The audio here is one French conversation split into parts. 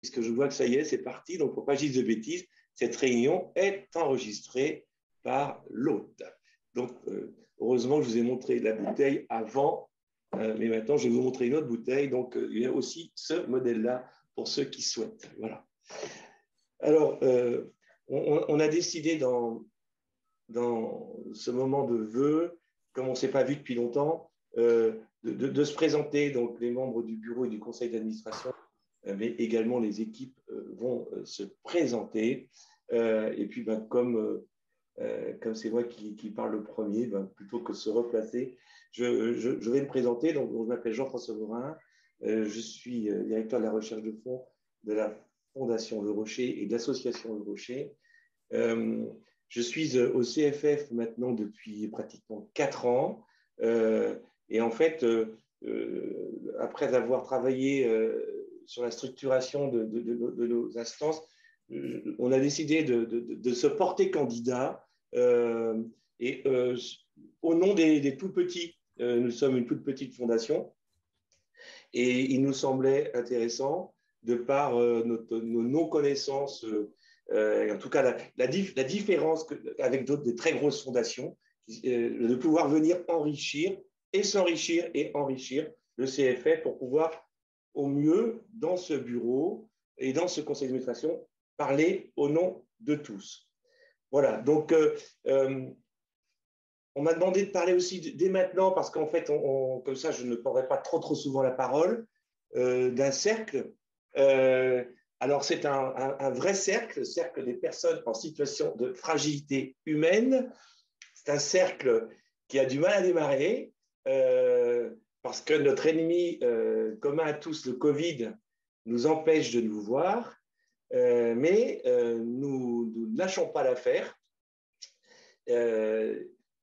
puisque je vois que ça y est, c'est parti, donc il ne faut pas que je dise de bêtises, cette réunion est enregistrée par l'hôte. Donc, heureusement, je vous ai montré la bouteille avant, mais maintenant, je vais vous montrer une autre bouteille. Donc, il y a aussi ce modèle-là pour ceux qui souhaitent. Voilà. Alors, on a décidé dans ce moment de vœux, comme on ne s'est pas vu depuis longtemps, de se présenter. Donc, les membres du bureau et du conseil d'administration, mais également les équipes vont se présenter. Et puis, comme c'est moi qui parle le premier, plutôt que de se replacer, je vais me présenter. Donc, je m'appelle Jean-François Morin. Je suis directeur de la recherche de fonds de la Fondation Le Rocher et de l'association Le Rocher. Je suis au CFF maintenant depuis pratiquement 4 ans. Et en fait, après avoir travaillé sur la structuration de nos instances, on a décidé de se porter candidat au nom des tout petits. Nous sommes une toute petite fondation et il nous semblait intéressant, de par nos non-connaissances, en tout cas la différence avec d'autres des très grosses fondations, de pouvoir venir enrichir et s'enrichir et enrichir le CFF pour pouvoir au mieux, dans ce bureau et dans ce conseil d'administration, parler au nom de tous. Voilà, donc on m'a demandé de parler aussi dès maintenant, parce qu'en fait, comme ça, je ne prendrai pas trop souvent la parole, d'un cercle. Alors, c'est un vrai cercle, le cercle des personnes en situation de fragilité humaine. C'est un cercle qui a du mal à démarrer, parce que notre ennemi commun à tous, le Covid, nous empêche de nous voir, mais nous ne lâchons pas l'affaire.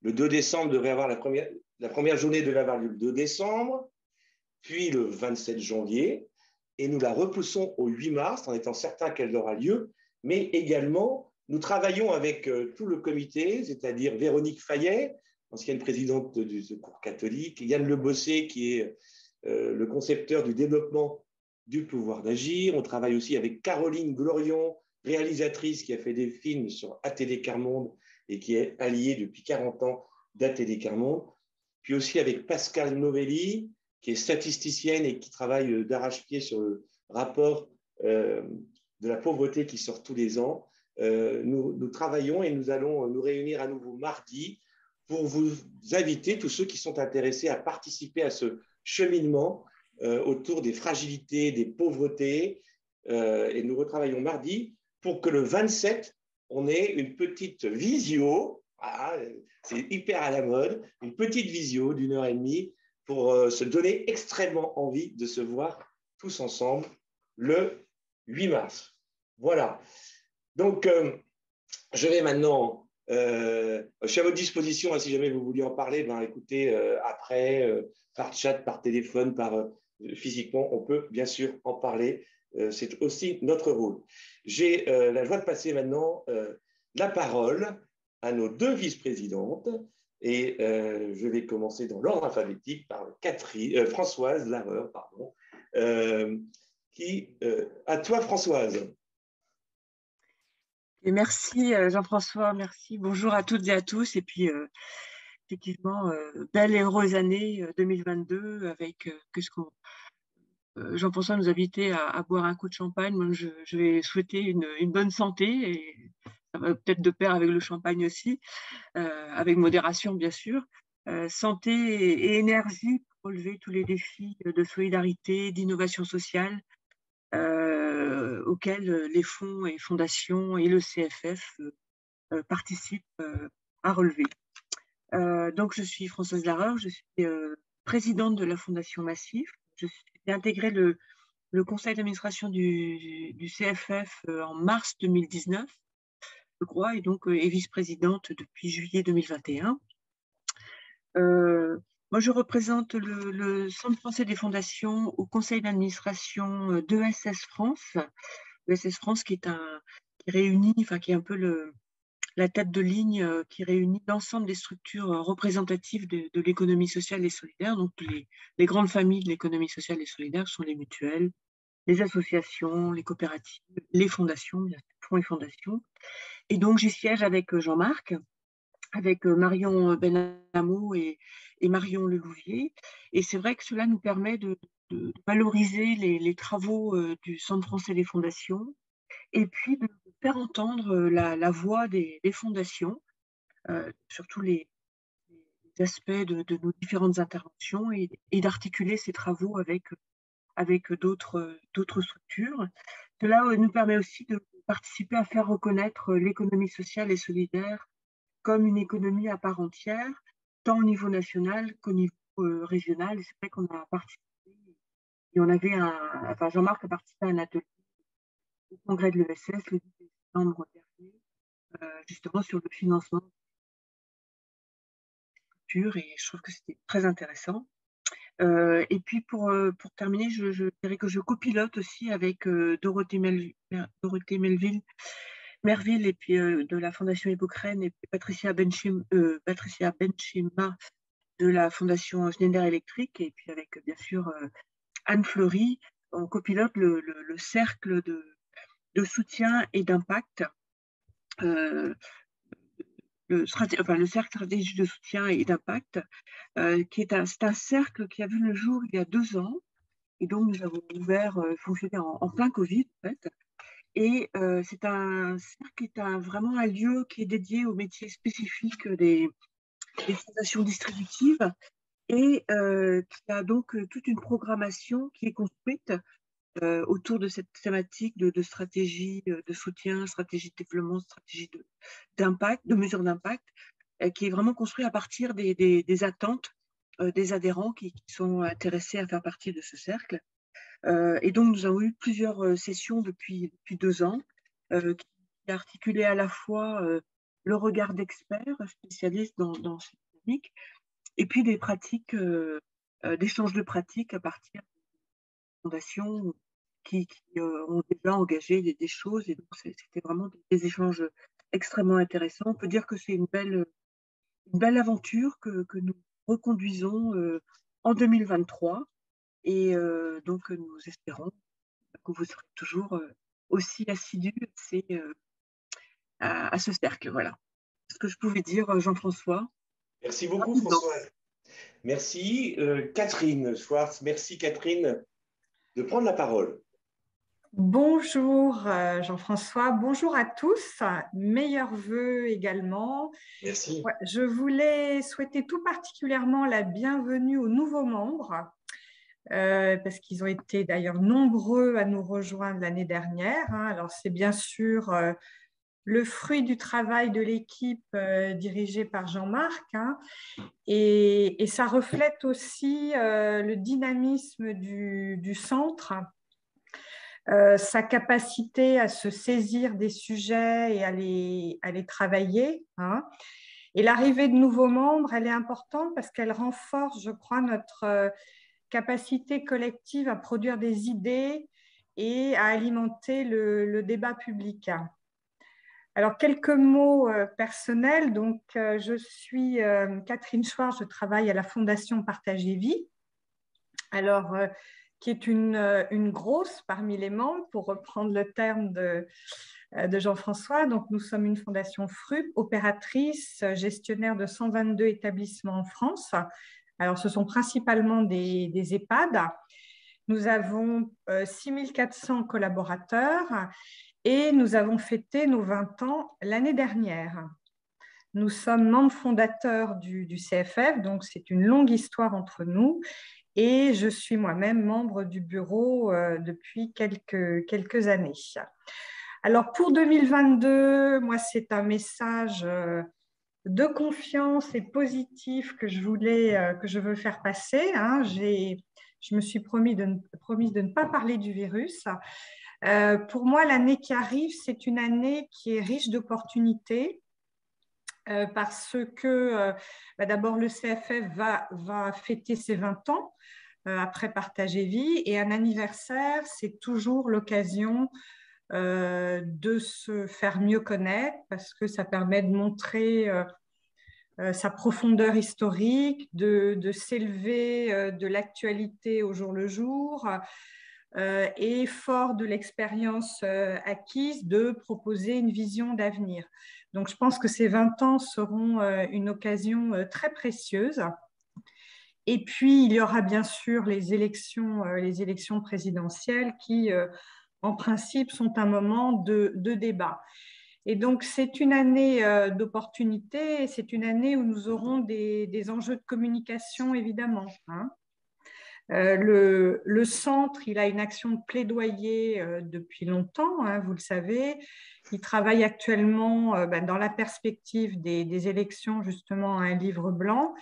Le 2 décembre devrait avoir la première journée devait avoir lieu le 2 décembre, puis le 27 janvier, et nous la repoussons au 8 mars en étant certains qu'elle aura lieu, mais également nous travaillons avec tout le comité, c'est-à-dire Véronique Fayet, ancienne présidente du Secours catholique, Yann Le Bossé, qui est le concepteur du développement du pouvoir d'agir. On travaille aussi avec Caroline Glorion, réalisatrice qui a fait des films sur ATD Quart-Monde et qui est alliée depuis 40 ans d'ATD Quart-Monde. Puis aussi avec Pascal Novelli, qui est statisticienne et qui travaille d'arrache-pied sur le rapport de la pauvreté qui sort tous les ans. Nous travaillons et nous allons nous réunir à nouveau mardi pour vous inviter, tous ceux qui sont intéressés, à participer à ce cheminement autour des fragilités, des pauvretés. Et nous retravaillons mardi pour que le 27, on ait une petite visio, voilà, c'est hyper à la mode, une petite visio d'1h30 pour se donner extrêmement envie de se voir tous ensemble le 8 mars. Voilà. Donc, je vais maintenant, je suis à votre disposition, hein, si jamais vous vouliez en parler, écoutez, après, par chat, par téléphone, physiquement, on peut bien sûr en parler. C'est aussi notre rôle. J'ai la joie de passer maintenant la parole à nos 2 vice-présidentes, et je vais commencer dans l'ordre alphabétique par Françoise Larreur, pardon, à toi, Françoise. Et merci Jean-François, merci. Bonjour à toutes et à tous. Et puis, effectivement, belle et heureuse année 2022 avec Jean-François nous invitait à boire un coup de champagne. Moi, je vais souhaiter une bonne santé, et ça va peut-être de pair avec le champagne aussi, avec modération bien sûr. Santé et énergie pour relever tous les défis de solidarité, d'innovation sociale auxquels les fonds et fondations et le CFF participent à relever. Donc, je suis Françoise Larreur, je suis présidente de la Fondation Massif. J'ai intégré le conseil d'administration du CFF en mars 2019, je crois, et donc est vice-présidente depuis juillet 2021. Moi, je représente le Centre français des fondations au conseil d'administration d'ESS France. ESS France qui réunit, qui est un peu la tête de ligne qui réunit l'ensemble des structures représentatives de l'économie sociale et solidaire. Donc, les grandes familles de l'économie sociale et solidaire sont les mutuelles, les associations, les coopératives, les fondations, bien sûr, fonds et fondations. Et donc, j'y siège avec Jean-Marc, avec Marion Benamou et Marion Lelouvier. Et c'est vrai que cela nous permet de valoriser les travaux du Centre français des fondations et puis de faire entendre la voix des fondations sur tous les aspects de nos différentes interventions et d'articuler ces travaux avec d'autres structures. Cela nous permet aussi de participer à faire reconnaître l'économie sociale et solidaire comme une économie à part entière, tant au niveau national qu'au niveau régional. Et c'est vrai qu'on a participé, et on avait enfin Jean-Marc a participé à un atelier au congrès de l'ESS le 10 décembre dernier, justement sur le financement de la culture, et je trouve que c'était très intéressant. Et puis pour terminer, je dirais que je copilote aussi avec Dorothée Merville et puis de la Fondation Hippocrène et puis Patricia Benchima de la Fondation Schneider Electric, et puis avec bien sûr Anne Fleury, on copilote le cercle de soutien et d'impact, le cercle stratégique de soutien et d'impact, c'est un cercle qui a vu le jour il y a 2 ans, et donc nous avons fonctionné en plein Covid en fait. Et c'est un cercle qui est vraiment un lieu qui est dédié aux métiers spécifiques des fondations distributives et qui a donc toute une programmation qui est construite autour de cette thématique de stratégie de soutien, stratégie de développement, stratégie d'impact, de mesure d'impact, qui est vraiment construite à partir des attentes des adhérents qui sont intéressés à faire partie de ce cercle. Et donc, nous avons eu plusieurs sessions depuis 2 ans qui articulaient à la fois le regard d'experts spécialistes dans cette technique et puis des pratiques, d'échanges de pratiques à partir de fondations qui ont déjà engagé des choses. Et donc, c'était vraiment des échanges extrêmement intéressants. On peut dire que c'est une belle aventure que nous reconduisons en 2023. Et donc, nous espérons que vous serez toujours aussi assidus à ce cercle. Voilà ce que je pouvais dire, Jean-François. Merci beaucoup, Rapidement. François. Merci. Catherine Schwartz, merci Catherine de prendre la parole. Bonjour Jean-François, bonjour à tous, meilleurs vœux également. Merci. Ouais, je voulais souhaiter tout particulièrement la bienvenue aux nouveaux membres, parce qu'ils ont été d'ailleurs nombreux à nous rejoindre l'année dernière. Alors c'est bien sûr le fruit du travail de l'équipe dirigée par Jean-Marc, et ça reflète aussi le dynamisme du centre. Sa capacité à se saisir des sujets et à les travailler. Et l'arrivée de nouveaux membres, elle est importante parce qu'elle renforce, je crois, notre capacité collective à produire des idées et à alimenter le débat public. Alors, quelques mots personnels. Donc, je suis Catherine Schwartz, je travaille à la Fondation Partager Vie. Alors, qui est une grosse parmi les membres, pour reprendre le terme de Jean-François. Donc, nous sommes une fondation FRUP, opératrice, gestionnaire de 122 établissements en France. Alors, ce sont principalement des EHPAD. Nous avons 6400 collaborateurs et nous avons fêté nos 20 ans l'année dernière. Nous sommes membres fondateurs du CFF, donc c'est une longue histoire entre nous. Et je suis moi-même membre du bureau depuis quelques années. Alors pour 2022, moi c'est un message de confiance et positif que je veux faire passer. Je me suis promise de ne pas parler du virus. Pour moi, l'année qui arrive, c'est une année qui est riche d'opportunités. Parce que d'abord le CFF va fêter ses 20 ans après Partager Vie, et un anniversaire, c'est toujours l'occasion de se faire mieux connaître parce que ça permet de montrer sa profondeur historique, de s'élever de l'actualité au jour le jour, et fort de l'expérience acquise, de proposer une vision d'avenir. Donc, je pense que ces 20 ans seront une occasion très précieuse. Et puis, il y aura bien sûr les élections présidentielles qui, en principe, sont un moment de débat. Et donc, c'est une année d'opportunités, c'est une année où nous aurons des enjeux de communication, évidemment, hein. Le centre, il a une action de plaidoyer depuis longtemps, hein, vous le savez. Il travaille actuellement dans la perspective des élections, justement, à un livre blanc.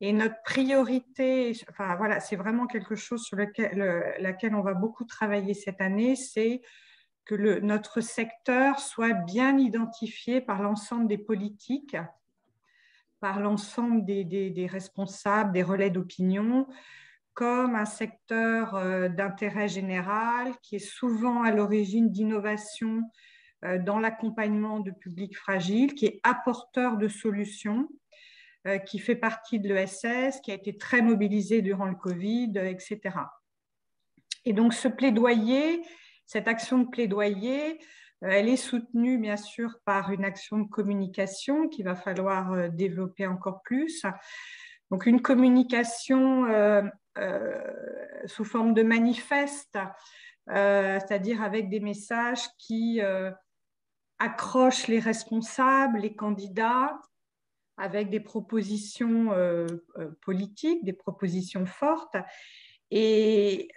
Et notre priorité, enfin voilà, c'est vraiment quelque chose sur laquelle on va beaucoup travailler cette année, c'est que notre secteur soit bien identifié par l'ensemble des politiques, par l'ensemble des responsables, des relais d'opinion, comme un secteur d'intérêt général qui est souvent à l'origine d'innovations dans l'accompagnement de publics fragiles, qui est apporteur de solutions, qui fait partie de l'ESS, qui a été très mobilisé durant le Covid, etc. Et donc ce plaidoyer, cette action de plaidoyer, elle est soutenue bien sûr par une action de communication qu'il va falloir développer encore plus. Donc une communication sous forme de manifeste, c'est-à-dire avec des messages qui accrochent les responsables, les candidats, avec des propositions politiques, des propositions fortes. Et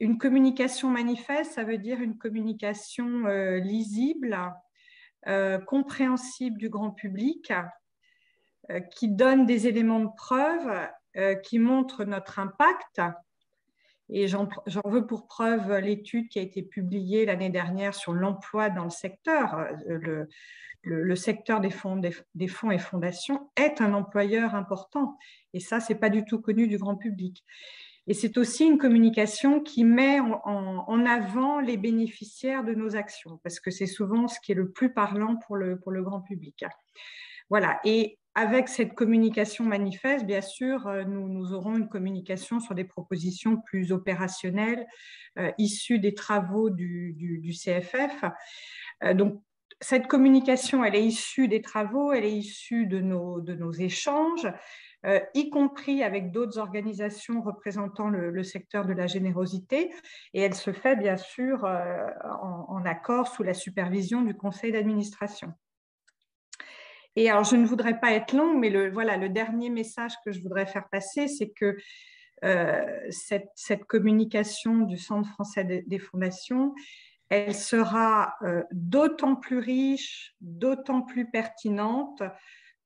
une communication manifeste, ça veut dire une communication lisible, compréhensible du grand public, qui donne des éléments de preuve, qui montrent notre impact. Et j'en veux pour preuve l'étude qui a été publiée l'année dernière sur l'emploi dans le secteur. Le secteur des fonds et fondations est un employeur important. Et ça, ce n'est pas du tout connu du grand public. Et c'est aussi une communication qui met en avant les bénéficiaires de nos actions, parce que c'est souvent ce qui est le plus parlant pour le grand public. Voilà. Et avec cette communication manifeste, bien sûr, nous aurons une communication sur des propositions plus opérationnelles, issues des travaux du CFF. Donc, cette communication, elle est issue des travaux, elle est issue de nos échanges, y compris avec d'autres organisations représentant le secteur de la générosité, et elle se fait bien sûr en accord sous la supervision du conseil d'administration. Et alors, je ne voudrais pas être longue, mais le dernier message que je voudrais faire passer, c'est que cette communication du Centre français des fondations, elle sera d'autant plus riche, d'autant plus pertinente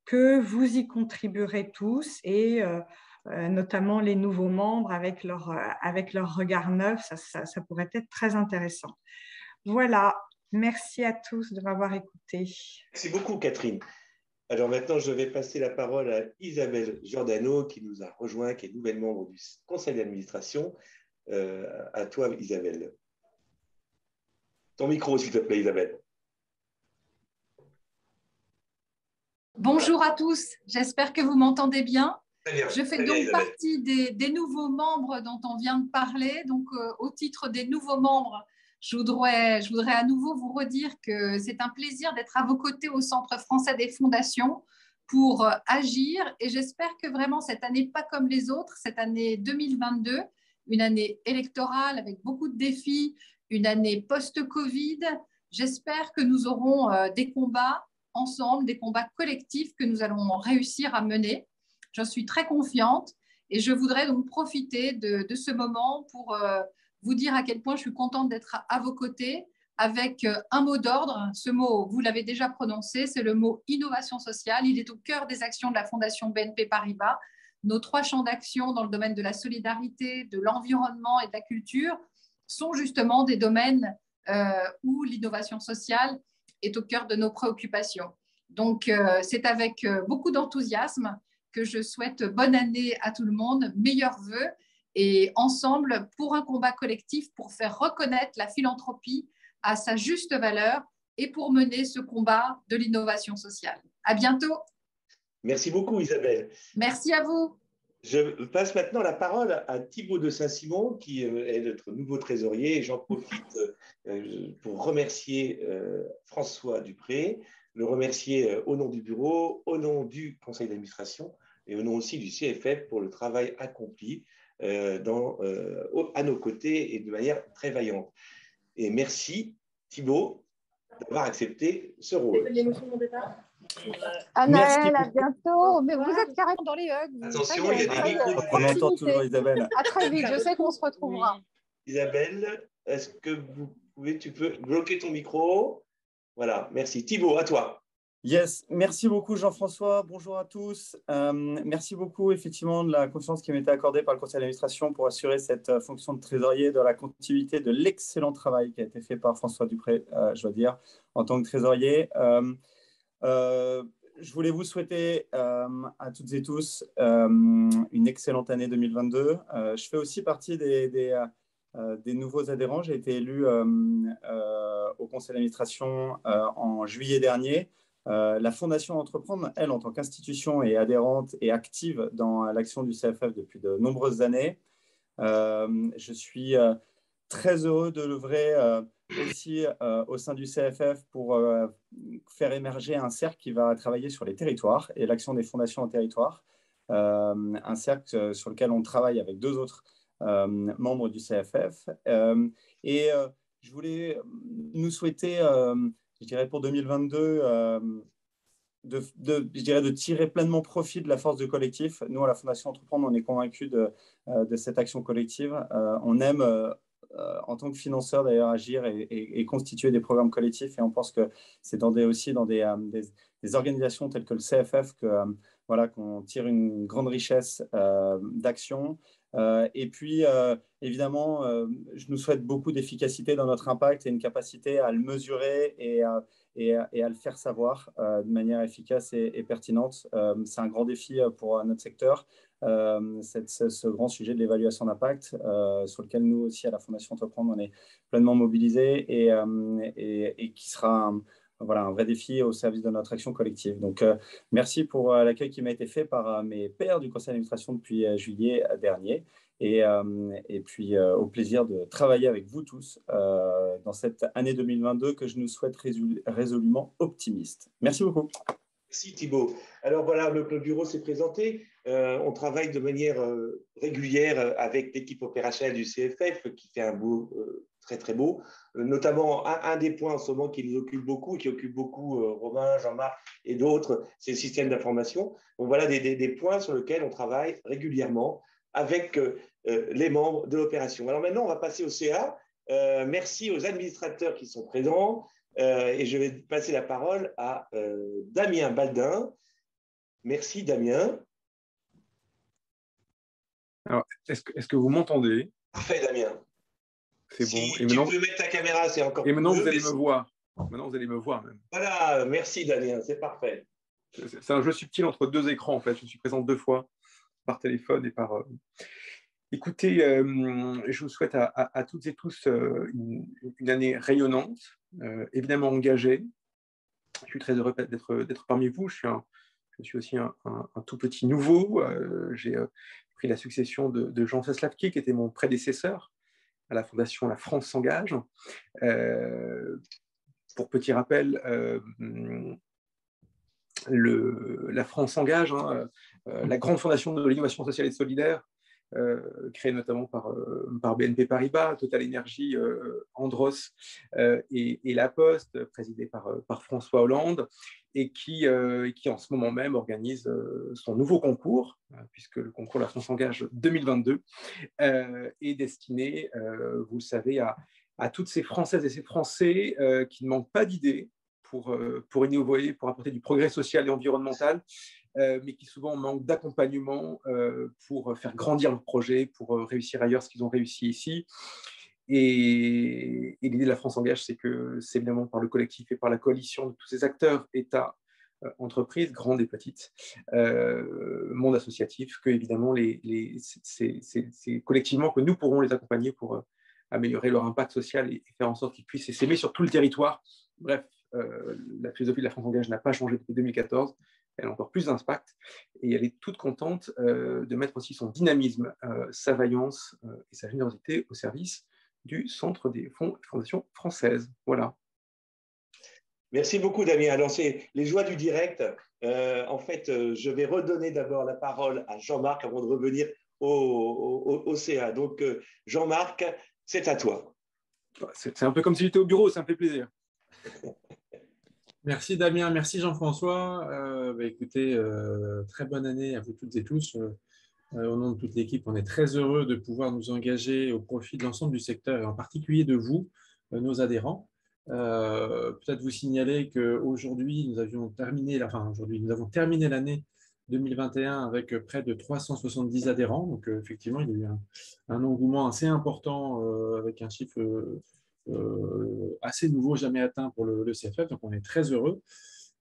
que vous y contribuerez tous, et notamment les nouveaux membres avec leur regard neuf, ça pourrait être très intéressant. Voilà, merci à tous de m'avoir écouté. Merci beaucoup, Catherine. Alors maintenant, je vais passer la parole à Isabelle Giordano, qui nous a rejoint, qui est nouvelle membre du conseil d'administration. À toi, Isabelle. Ton micro, s'il te plaît, Isabelle. Bonjour à tous, j'espère que vous m'entendez bien. Bien, je fais donc partie des nouveaux membres dont on vient de parler. Donc, au titre des nouveaux membres, je voudrais à nouveau vous redire que c'est un plaisir d'être à vos côtés au Centre français des fondations pour agir. Et j'espère que vraiment cette année, pas comme les autres, cette année 2022, une année électorale avec beaucoup de défis, une année post-Covid, j'espère que nous aurons des combats ensemble, des combats collectifs que nous allons réussir à mener. J'en suis très confiante et je voudrais donc profiter de ce moment pour vous dire à quel point je suis contente d'être à vos côtés avec un mot d'ordre. Ce mot, vous l'avez déjà prononcé, c'est le mot innovation sociale. Il est au cœur des actions de la Fondation BNP Paribas. Nos 3 champs d'action dans le domaine de la solidarité, de l'environnement et de la culture sont justement des domaines où l'innovation sociale est au cœur de nos préoccupations. Donc, c'est avec beaucoup d'enthousiasme que je souhaite bonne année à tout le monde, meilleurs vœux, et ensemble pour un combat collectif pour faire reconnaître la philanthropie à sa juste valeur et pour mener ce combat de l'innovation sociale. À bientôt. Merci beaucoup, Isabelle. Merci à vous. Je passe maintenant la parole à Thibaut de Saint-Simon, qui est notre nouveau trésorier. Et j'en profite pour remercier François Dupré, le remercier au nom du bureau, au nom du conseil d'administration et au nom aussi du CFF pour le travail accompli à nos côtés et de manière très vaillante. Et merci Thibaut d'avoir accepté ce rôle. L'émotion de mon départ. Anaël, à bientôt. Mais vous êtes carrément dans les hugs. Attention, il y a des micros. On entend toujours Isabelle. À très vite, je sais qu'on se retrouvera. Isabelle, est-ce que tu peux bloquer ton micro? Voilà, merci. Thibaut, à toi. Yes, merci beaucoup Jean-François, bonjour à tous. Merci beaucoup effectivement de la confiance qui m'était accordée par le conseil d'administration pour assurer cette fonction de trésorier dans la continuité de l'excellent travail qui a été fait par François Dupré, je dois dire, en tant que trésorier. Je voulais vous souhaiter à toutes et tous une excellente année 2022. Je fais aussi partie des nouveaux adhérents. J'ai été élu au conseil d'administration en juillet dernier. La Fondation Entreprendre, elle, en tant qu'institution, est adhérente et active dans l'action du CFF depuis de nombreuses années. Je suis très heureux de l'œuvrer aussi au sein du CFF pour faire émerger un cercle qui va travailler sur les territoires et l'action des fondations en territoire. Un cercle sur lequel on travaille avec deux autres membres du CFF. Je voulais nous souhaiter, je dirais pour 2022, de tirer pleinement profit de la force du collectif. Nous, à la Fondation Entreprendre, on est convaincus de cette action collective. On aime, en tant que financeur, d'ailleurs, agir et constituer des programmes collectifs. Et on pense que c'est aussi dans des organisations telles que le CFF qu'on tire une grande richesse d'action. Et puis, évidemment, je nous souhaite beaucoup d'efficacité dans notre impact et une capacité à le mesurer et à le faire savoir de manière efficace et pertinente. C'est un grand défi pour notre secteur, ce grand sujet de l'évaluation d'impact, sur lequel nous aussi, à la Fondation Entreprendre, on est pleinement mobilisés et qui sera un vrai défi au service de notre action collective. Donc, merci pour l'accueil qui m'a été fait par mes pairs du conseil d'administration depuis juillet dernier. Et puis, au plaisir de travailler avec vous tous dans cette année 2022 que je nous souhaite résolument optimiste. Merci beaucoup. Merci Thibaut. Alors voilà, le bureau s'est présenté. On travaille de manière régulière avec l'équipe opérationnelle du CFF qui fait un boulot très très beau. Notamment, un des points en ce moment qui nous occupe beaucoup, qui occupe beaucoup Romain, Jean-Marc et d'autres, c'est le système d'information. Donc voilà des points sur lesquels on travaille régulièrement avec les membres de l'opération. Alors maintenant, on va passer au CA. Merci aux administrateurs qui sont présents. Et je vais passer la parole à Damien Baldin. Merci Damien. Alors, est-ce que vous m'entendez? Parfait Damien. C'est bon. Si et tu maintenant, peux mettre ta caméra, c'est encore et maintenant mieux, vous allez me voir. Maintenant, vous allez me voir même. Voilà, merci Damien, c'est parfait. C'est un jeu subtil entre deux écrans, en fait. Je suis présent deux fois, par téléphone et par... Écoutez, je vous souhaite à toutes et tous une année rayonnante, évidemment engagée. Je suis très heureux d'être parmi vous. Je suis aussi un tout petit nouveau. J'ai pris la succession de Jean Saslavki, qui était mon prédécesseur à la Fondation La France s'engage. Pour petit rappel, la France s'engage, la grande fondation de l'innovation sociale et solidaire, créée notamment par BNP Paribas, Total Energy, Andros et La Poste, présidée par François Hollande, et qui en ce moment même organise son nouveau concours, puisque le concours La France s'engage 2022 est destiné, vous le savez, à toutes ces Françaises et ces Français qui ne manquent pas d'idées pour innover, pour apporter du progrès social et environnemental, mais qui souvent manquent d'accompagnement pour faire grandir leur projet, pour réussir ailleurs ce qu'ils ont réussi ici. Et l'idée de La France s'engage, c'est que c'est évidemment par le collectif et par la coalition de tous ces acteurs, État, entreprises, grandes et petites, monde associatif, que évidemment c'est collectivement que nous pourrons les accompagner pour améliorer leur impact social et faire en sorte qu'ils puissent s'aimer sur tout le territoire. Bref, la philosophie de La France s'engage n'a pas changé depuis 2014. elle a encore plus d'impact. Et elle est toute contente de mettre aussi son dynamisme, sa vaillance et sa générosité au service du Centre des fondations françaises. Voilà. Merci beaucoup, Damien. Alors, c'est les joies du direct. En fait, je vais redonner d'abord la parole à Jean-Marc avant de revenir au CA. Donc, Jean-Marc, c'est à toi. C'est un peu comme si j'étais au bureau, ça me fait plaisir. Merci Damien, merci Jean-François. Écoutez, très bonne année à vous toutes et tous. Au nom de toute l'équipe, on est très heureux de pouvoir nous engager au profit de l'ensemble du secteur et en particulier de vous, nos adhérents. Peut-être vous signaler qu'aujourd'hui, nous avons terminé l'année 2021 avec près de 370 adhérents. Donc, effectivement, il y a eu un engouement assez important avec un chiffre assez nouveau, jamais atteint pour le CFF. Donc, on est très heureux.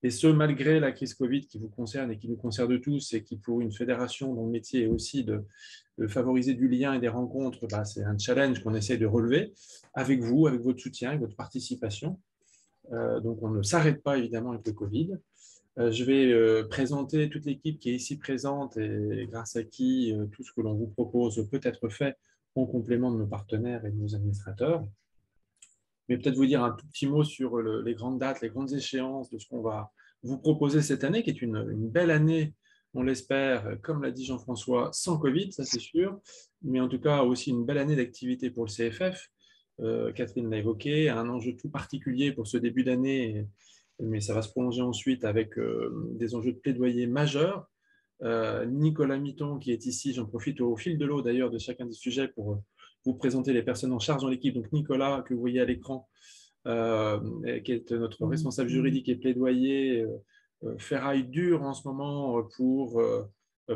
Et ce, malgré la crise Covid qui vous concerne et qui nous concerne tous, et qui, pour une fédération dont le métier est aussi de favoriser du lien et des rencontres, c'est un challenge qu'on essaie de relever avec vous, avec votre soutien, avec votre participation. Donc, on ne s'arrête pas, évidemment, avec le Covid. Je vais présenter toute l'équipe qui est ici présente et grâce à qui tout ce que l'on vous propose peut être fait en complément de nos partenaires et de nos administrateurs. Mais peut-être vous dire un tout petit mot sur les grandes dates, les grandes échéances de ce qu'on va vous proposer cette année, qui est une belle année, on l'espère, comme l'a dit Jean-François, sans Covid, ça c'est sûr, mais en tout cas aussi une belle année d'activité pour le CFF. Catherine l'a évoqué, un enjeu tout particulier pour ce début d'année, mais ça va se prolonger ensuite avec des enjeux de plaidoyer majeurs. Nicolas Mitton, qui est ici, j'en profite au fil de l'eau d'ailleurs de chacun des sujets pour vous présenter les personnes en charge dans l'équipe. Donc Nicolas, que vous voyez à l'écran, qui est notre responsable juridique et plaidoyer, ferraille dure en ce moment pour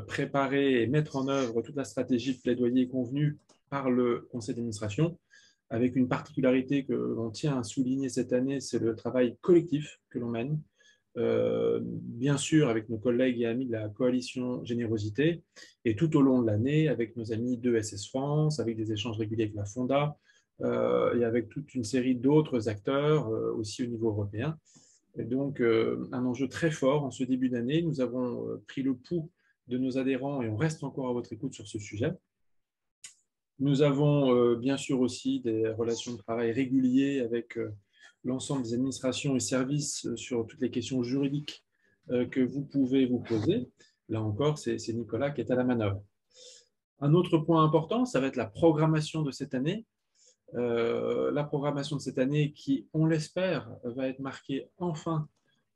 préparer et mettre en œuvre toute la stratégie de plaidoyer convenue par le conseil d'administration, avec une particularité que l'on tient à souligner cette année, c'est le travail collectif que l'on mène. Bien sûr avec nos collègues et amis de la coalition Générosité, et tout au long de l'année avec nos amis de SS France, avec des échanges réguliers avec la Fonda et avec toute une série d'autres acteurs aussi au niveau européen. Et donc un enjeu très fort en ce début d'année. Nous avons pris le pouls de nos adhérents et on reste encore à votre écoute sur ce sujet. Nous avons bien sûr aussi des relations de travail réguliers avec l'ensemble des administrations et services sur toutes les questions juridiques que vous pouvez vous poser. Là encore, c'est Nicolas qui est à la manœuvre. Un autre point important, ça va être la programmation de cette année. La programmation de cette année qui, on l'espère, va être marquée enfin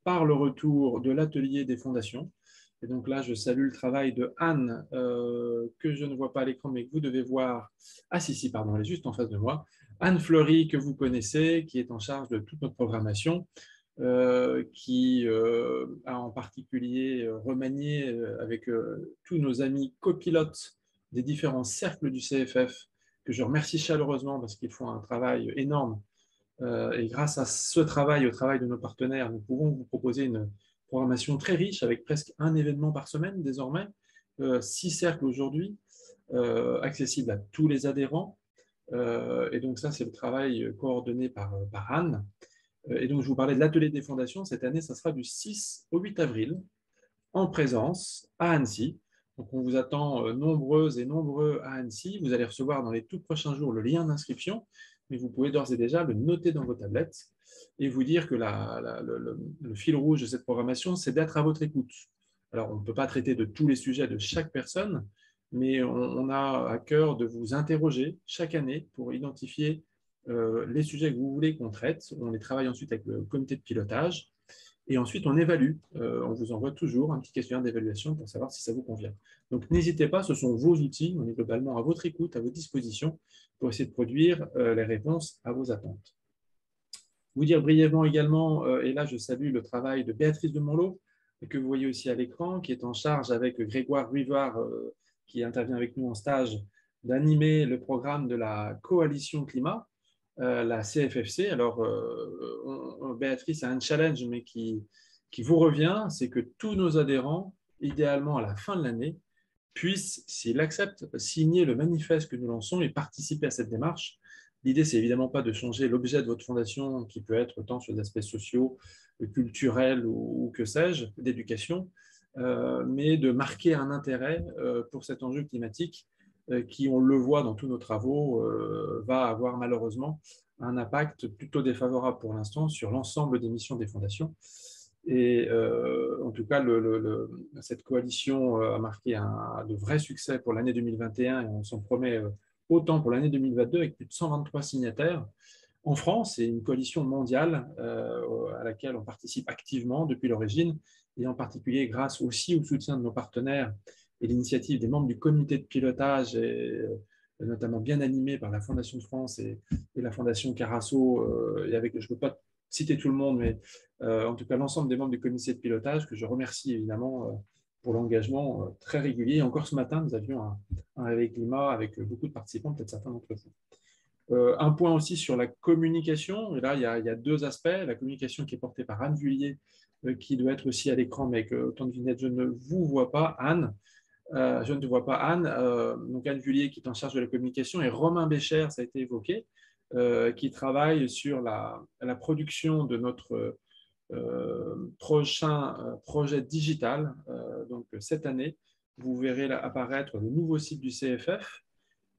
par le retour de l'atelier des fondations. Et donc là, je salue le travail de Anne, que je ne vois pas à l'écran, mais que vous devez voir. Ah si, pardon, elle est juste en face de moi. Anne Fleury, que vous connaissez, qui est en charge de toute notre programmation, qui a en particulier remanié avec tous nos amis copilotes des différents cercles du CFF, que je remercie chaleureusement parce qu'ils font un travail énorme. Et grâce à ce travail, au travail de nos partenaires, nous pouvons vous proposer une programmation très riche avec presque un événement par semaine désormais, 6 cercles aujourd'hui, accessibles à tous les adhérents. Et donc ça, c'est le travail coordonné par Anne. Et donc je vous parlais de l'atelier des fondations. Cette année, ça sera du 6 au 8 avril, en présence à Annecy. Donc on vous attend nombreuses et nombreux à Annecy. Vous allez recevoir dans les tout prochains jours le lien d'inscription, mais vous pouvez d'ores et déjà le noter dans vos tablettes et vous dire que le fil rouge de cette programmation, c'est d'être à votre écoute. Alors, on ne peut pas traiter de tous les sujets de chaque personne, mais on a à cœur de vous interroger chaque année pour identifier les sujets que vous voulez qu'on traite. On les travaille ensuite avec le comité de pilotage et ensuite on évalue. On vous envoie toujours un petit questionnaire d'évaluation pour savoir si ça vous convient. Donc, n'hésitez pas, ce sont vos outils. On est globalement à votre écoute, à votre disposition pour essayer de produire les réponses à vos attentes. Vous dire brièvement également, et là je salue le travail de Béatrice de Monlot, que vous voyez aussi à l'écran, qui est en charge avec Grégoire Ruivard, qui intervient avec nous en stage, d'animer le programme de la coalition climat, la CFFC. Alors, Béatrice a un challenge, mais qui vous revient, c'est que tous nos adhérents, idéalement à la fin de l'année, puissent, s'ils l'acceptent, signer le manifeste que nous lançons et participer à cette démarche. L'idée, c'est évidemment pas de changer l'objet de votre fondation, qui peut être tant sur des aspects sociaux, culturels ou que sais-je, d'éducation, mais de marquer un intérêt pour cet enjeu climatique qui, on le voit dans tous nos travaux, va avoir malheureusement un impact plutôt défavorable pour l'instant sur l'ensemble des missions des fondations. Et en tout cas, cette coalition a marqué de vrais succès pour l'année 2021 et on s'en promet autant pour l'année 2022 avec plus de 123 signataires. En France, c'est une coalition mondiale à laquelle on participe activement depuis l'origine et en particulier grâce aussi au soutien de nos partenaires et l'initiative des membres du comité de pilotage, et notamment bien animé par la Fondation de France et la Fondation Carasso, et avec, je ne peux pas citer tout le monde, mais en tout cas l'ensemble des membres du comité de pilotage, que je remercie évidemment pour l'engagement très régulier. Et encore ce matin, nous avions un réveil climat avec beaucoup de participants, peut-être certains d'entre vous. Un point aussi sur la communication, et là il y a deux aspects. La communication qui est portée par Anne Vullier, qui doit être aussi à l'écran, mais avec autant de vignettes, je ne vous vois pas, Anne. Je ne te vois pas, Anne. Donc Anne Vullier qui est en charge de la communication, et Romain Bécher, ça a été évoqué, qui travaille sur la production de notre prochain projet digital. Donc cette année, vous verrez là apparaître le nouveau site du CFF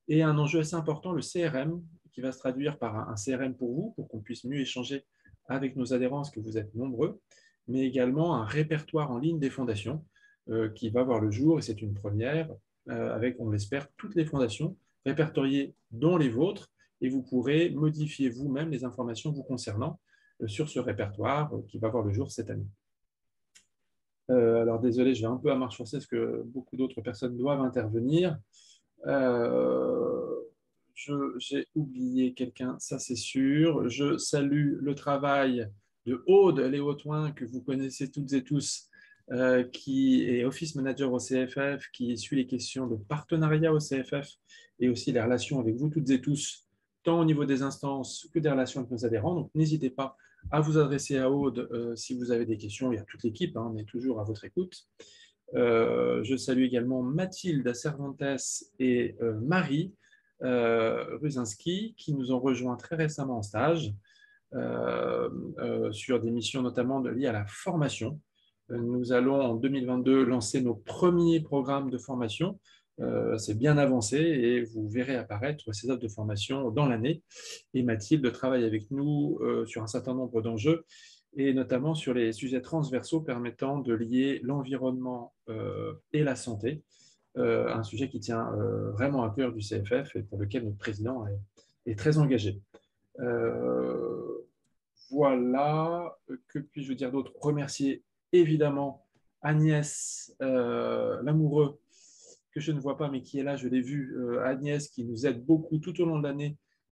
et un enjeu assez important, le CRM, qui va se traduire par un CRM pour vous, pour qu'on puisse mieux échanger avec nos adhérents, parce que vous êtes nombreux, mais également un répertoire en ligne des fondations qui va voir le jour, et c'est une première, avec, on l'espère, toutes les fondations répertoriées, dont les vôtres, et vous pourrez modifier vous-même les informations vous concernant sur ce répertoire qui va voir le jour cette année. Alors désolé, je vais un peu à marche forcée parce que beaucoup d'autres personnes doivent intervenir. J'ai oublié quelqu'un, ça c'est sûr. Je salue le travail de Aude Léotoin, que vous connaissez toutes et tous, qui est Office Manager au CFF, qui suit les questions de partenariat au CFF et aussi les relations avec vous toutes et tous, tant au niveau des instances que des relations avec nos adhérents. Donc n'hésitez pas à vous adresser à Aude si vous avez des questions. Il y a toute l'équipe, hein, on est toujours à votre écoute. Je salue également Mathilde Cervantes et Marie Ruzinski, qui nous ont rejoints très récemment en stage sur des missions notamment liées à la formation. Nous allons en 2022 lancer nos premiers programmes de formation. C'est bien avancé et vous verrez apparaître ces offres de formation dans l'année. Et Mathilde travaille avec nous sur un certain nombre d'enjeux et notamment sur les sujets transversaux permettant de lier l'environnement et la santé, un sujet qui tient vraiment à cœur du CFF et pour lequel notre président est très engagé. Voilà, que puis-je dire d'autre? Remercier évidemment Agnès Lamoureux, que je ne vois pas mais qui est là, je l'ai vu, Agnès qui nous aide beaucoup tout au long de l'année,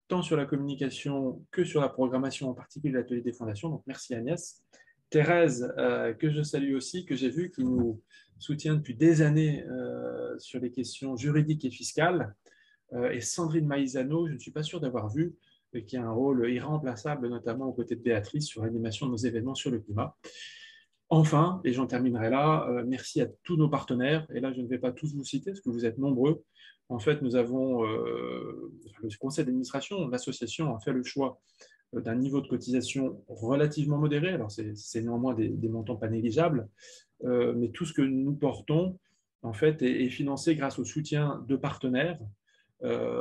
tant sur la communication que sur la programmation, en particulier l'atelier des fondations. Donc merci Agnès. Thérèse, que je salue aussi, que j'ai vu, qui nous soutient depuis des années sur les questions juridiques et fiscales. Et Sandrine Maïzano, je ne suis pas sûr d'avoir vu, qui a un rôle irremplaçable, notamment aux côtés de Béatrice, sur l'animation de nos événements sur le climat. Enfin, et j'en terminerai là, merci à tous nos partenaires. Et là, je ne vais pas tous vous citer, parce que vous êtes nombreux. En fait, nous avons le conseil d'administration, l'association a fait le choix d'un niveau de cotisation relativement modéré. Alors, c'est néanmoins des montants pas négligeables, mais tout ce que nous portons, en fait, est financé grâce au soutien de partenaires.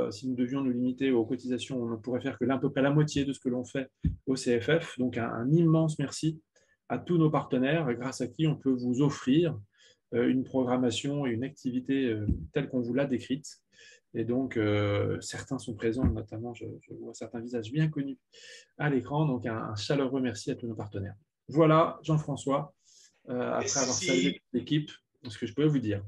Si nous devions nous limiter aux cotisations, on ne pourrait faire que à peu près la moitié de ce que l'on fait au CFF. Donc, un immense merci à tous nos partenaires, grâce à qui on peut vous offrir une programmation et une activité telle qu'on vous l'a décrite. Et donc, certains sont présents, notamment, je vois certains visages bien connus à l'écran. Donc, un chaleureux merci à tous nos partenaires. Voilà, Jean-François, après avoir salué l'équipe, ce que je peux vous dire.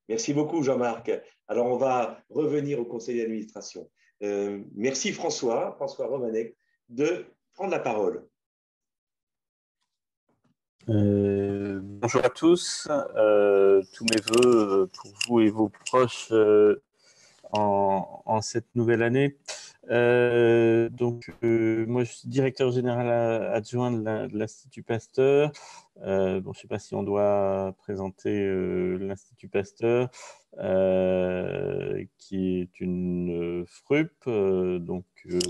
Merci beaucoup, Jean-Marc. Alors, on va revenir au conseil d'administration. Merci, François Romanec, de prendre la parole. Bonjour à tous. Tous mes voeux pour vous et vos proches en cette nouvelle année. Moi, je suis directeur général adjoint de l'Institut Pasteur. Je ne sais pas si on doit présenter l'Institut Pasteur, qui est une FRUP, donc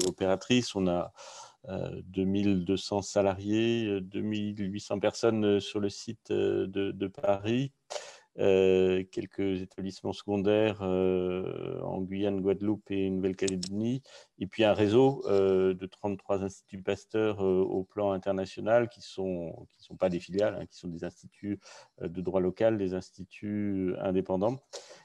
opératrice. On a 2200 salariés, 2800 personnes sur le site de Paris, quelques établissements secondaires en Guyane, Guadeloupe et Nouvelle-Calédonie, et puis un réseau de 33 instituts Pasteur au plan international qui sont pas des filiales, hein, qui sont des instituts de droit local, des instituts indépendants,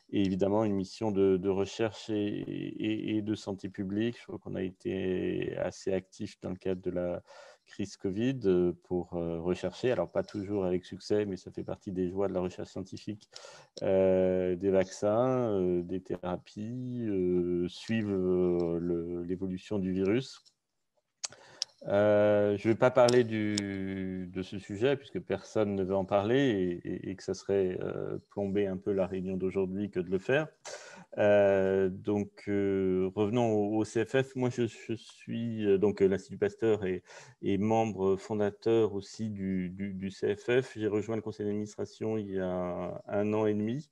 et évidemment une mission de recherche et de santé publique. Je crois qu'on a été assez actifs dans le cadre de la crise Covid pour rechercher, alors pas toujours avec succès, mais ça fait partie des joies de la recherche scientifique, des vaccins, des thérapies, suivre l'évolution du virus. Je ne vais pas parler de ce sujet puisque personne ne veut en parler et que ça serait plomber un peu la réunion d'aujourd'hui que de le faire. Donc, revenons au CFF. Moi, je suis donc l'Institut Pasteur et membre fondateur aussi du CFF. J'ai rejoint le conseil d'administration il y a 1 an et demi.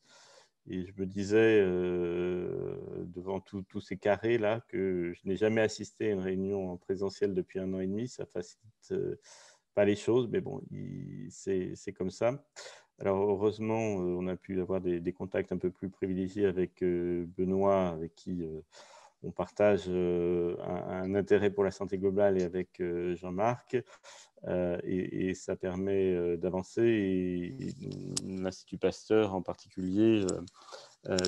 Et je me disais, devant tous ces carrés-là, que je n'ai jamais assisté à une réunion en présentiel depuis 1 an et demi. Ça ne facilite pas les choses, mais bon, c'est comme ça. Alors, heureusement, on a pu avoir des contacts un peu plus privilégiés avec Benoît, avec qui on partage un intérêt pour la santé globale, et avec Jean-Marc. Et ça permet d'avancer. Et l'Institut Pasteur, en particulier,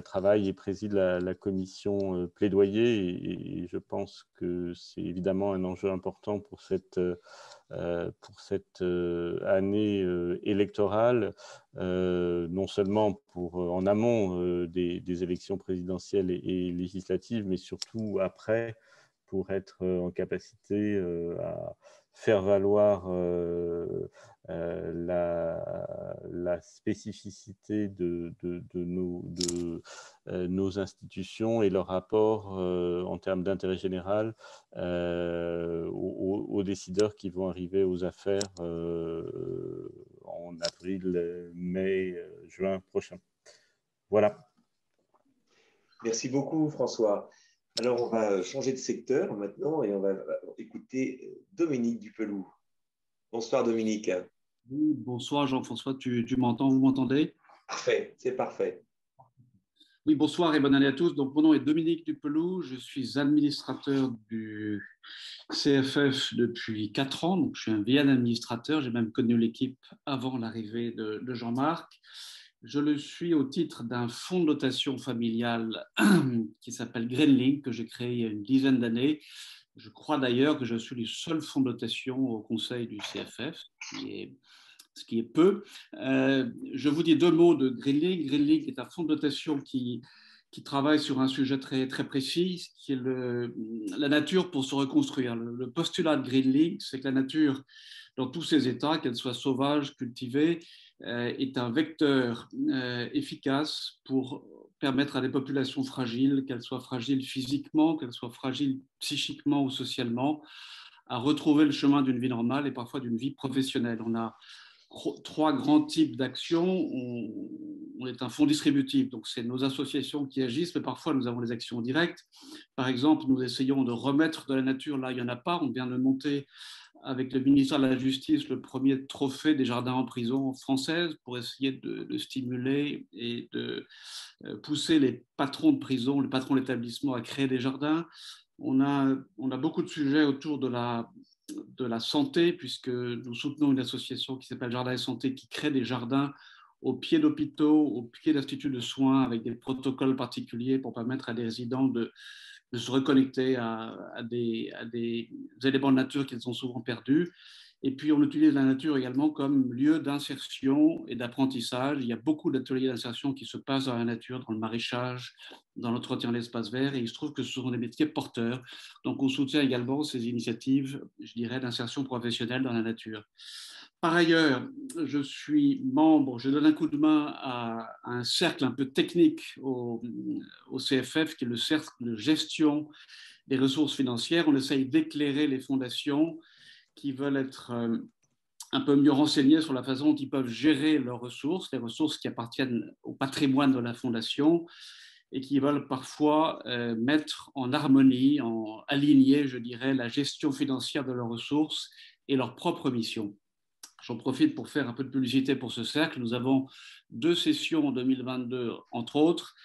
travaille et préside la commission plaidoyer. Et je pense que c'est évidemment un enjeu important pour cette année électorale, non seulement en amont des élections présidentielles et législatives, mais surtout après, pour être en capacité à faire valoir la spécificité de nos institutions et leur rapport en termes d'intérêt général aux décideurs qui vont arriver aux affaires en avril, mai, juin prochain. Voilà. Merci beaucoup, François. Alors, on va changer de secteur maintenant et on va écouter Dominique Dupeloux. Bonsoir, Dominique. Oui, bonsoir, Jean-François. Tu m'entends? Vous m'entendez? Parfait, c'est parfait. Oui, bonsoir et bonne année à tous. Donc, mon nom est Dominique Dupeloux. Je suis administrateur du CFF depuis 4 ans. Donc, je suis un vieil administrateur. J'ai même connu l'équipe avant l'arrivée de Jean-Marc. Je le suis au titre d'un fonds de dotation familiale qui s'appelle Greenlink, que j'ai créé il y a une dizaine d'années. Je crois d'ailleurs que je suis le seul fonds de dotation au conseil du CFF, ce qui est peu. Je vous dis 2 mots de Greenlink. Greenlink est un fonds de dotation qui travaille sur un sujet très, très précis, qui est la nature pour se reconstruire. Le postulat de Greenlink, c'est que la nature, dans tous ses états, qu'elle soit sauvage, cultivée, est un vecteur efficace pour permettre à des populations fragiles, qu'elles soient fragiles physiquement, qu'elles soient fragiles psychiquement ou socialement, à retrouver le chemin d'une vie normale et parfois d'une vie professionnelle. On a 3 grands types d'actions. On est un fonds distributif, donc c'est nos associations qui agissent, mais parfois nous avons des actions directes. Par exemple, nous essayons de remettre de la nature là, il n'y en a pas. On vient de monter avec le ministère de la Justice le premier trophée des jardins en prison française pour essayer de stimuler et de pousser les patrons de prison, les patrons d'établissement à créer des jardins. On a beaucoup de sujets autour de la santé, puisque nous soutenons une association qui s'appelle Jardin et Santé, qui crée des jardins au pied d'hôpitaux, au pied d'instituts de soins, avec des protocoles particuliers pour permettre à des résidents de se reconnecter à des éléments de nature qu'ils ont souvent perdus. Et puis, on utilise la nature également comme lieu d'insertion et d'apprentissage. Il y a beaucoup d'ateliers d'insertion qui se passent dans la nature, dans le maraîchage, dans l'entretien de l'espace vert, et il se trouve que ce sont des métiers porteurs. Donc, on soutient également ces initiatives, je dirais, d'insertion professionnelle dans la nature. Par ailleurs, je suis membre, je donne un coup de main à un cercle un peu technique au CFF, qui est le cercle de gestion des ressources financières. On essaye d'éclairer les fondations qui veulent être un peu mieux renseignées sur la façon dont ils peuvent gérer leurs ressources, les ressources qui appartiennent au patrimoine de la fondation. et qui veulent parfois mettre en harmonie, aligner, je dirais, la gestion financière de leurs ressources et leur propre mission. J'en profite pour faire un peu de publicité pour ce cercle. Nous avons 2 sessions en 2022, entre autres,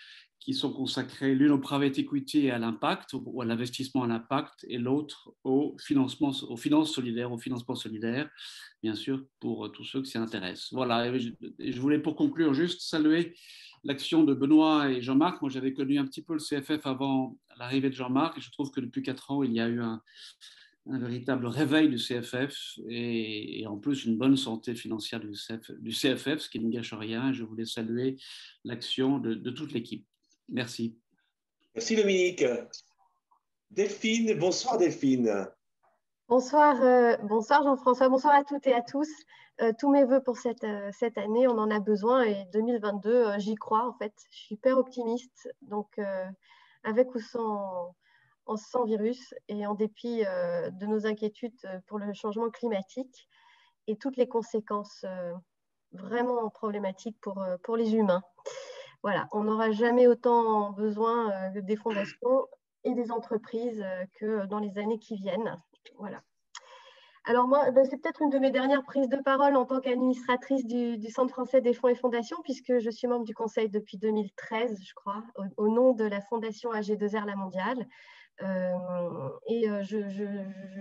qui sont consacrées l'une au private equity et à l'impact, ou à l'investissement à l'impact, et l'autre aux finances solidaires, au financement solidaire, bien sûr, pour tous ceux qui s'y intéressent. Voilà, et je voulais pour conclure juste saluer l'action de Benoît et Jean-Marc. Moi, j'avais connu un petit peu le CFF avant l'arrivée de Jean-Marc, et je trouve que depuis 4 ans, il y a eu un véritable réveil du CFF et en plus une bonne santé financière du CFF, ce qui ne gâche rien. Et je voulais saluer l'action de toute l'équipe. Merci. Merci Dominique. Delphine, bonsoir Delphine. Bonsoir, bonsoir Jean-François, bonsoir à toutes et à tous. Tous mes voeux pour cette année, on en a besoin et 2022, j'y crois en fait. Je suis hyper optimiste, donc avec ou sans virus et en dépit de nos inquiétudes pour le changement climatique et toutes les conséquences vraiment problématiques pour les humains. Voilà, on n'aura jamais autant besoin des fondations et des entreprises que dans les années qui viennent. Voilà. Alors moi, c'est peut-être une de mes dernières prises de parole en tant qu'administratrice du Centre français des fonds et fondations, puisque je suis membre du conseil depuis 2013, je crois, au nom de la fondation AG2R La Mondiale. Je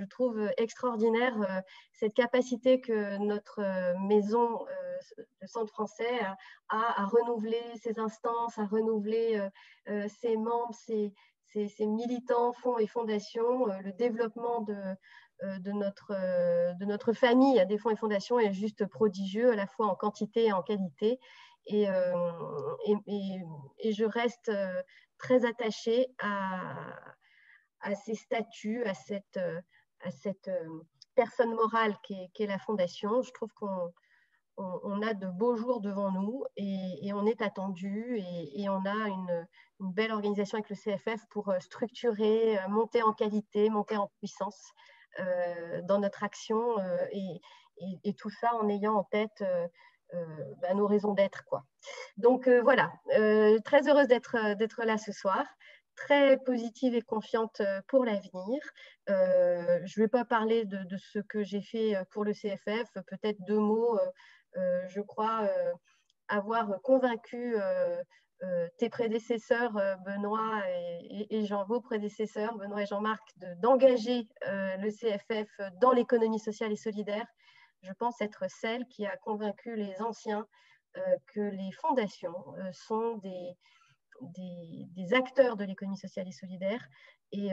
trouve extraordinaire cette capacité que notre maison, le Centre français, a à renouveler ses instances, à renouveler ses membres, ses militants, fonds et fondations. Le développement de notre famille des fonds et fondations est juste prodigieux, à la fois en quantité et en qualité. Et je reste très attachée à ces statuts, à cette personne morale qu'est la fondation. Je trouve qu'on a de beaux jours devant nous et on est attendu et on a une belle organisation avec le CFF pour structurer, monter en qualité, monter en puissance dans notre action et tout ça en ayant en tête nos raisons d'être, quoi. Donc voilà, très heureuse d'être là ce soir. Très positive et confiante pour l'avenir. Je ne vais pas parler de ce que j'ai fait pour le CFF, peut-être 2 mots. Je crois avoir convaincu tes prédécesseurs, Benoît et Jean, vos prédécesseurs, Benoît et Jean-Marc, d'engager le CFF dans l'économie sociale et solidaire. Je pense être celle qui a convaincu les anciens que les fondations sont des acteurs de l'économie sociale et solidaire et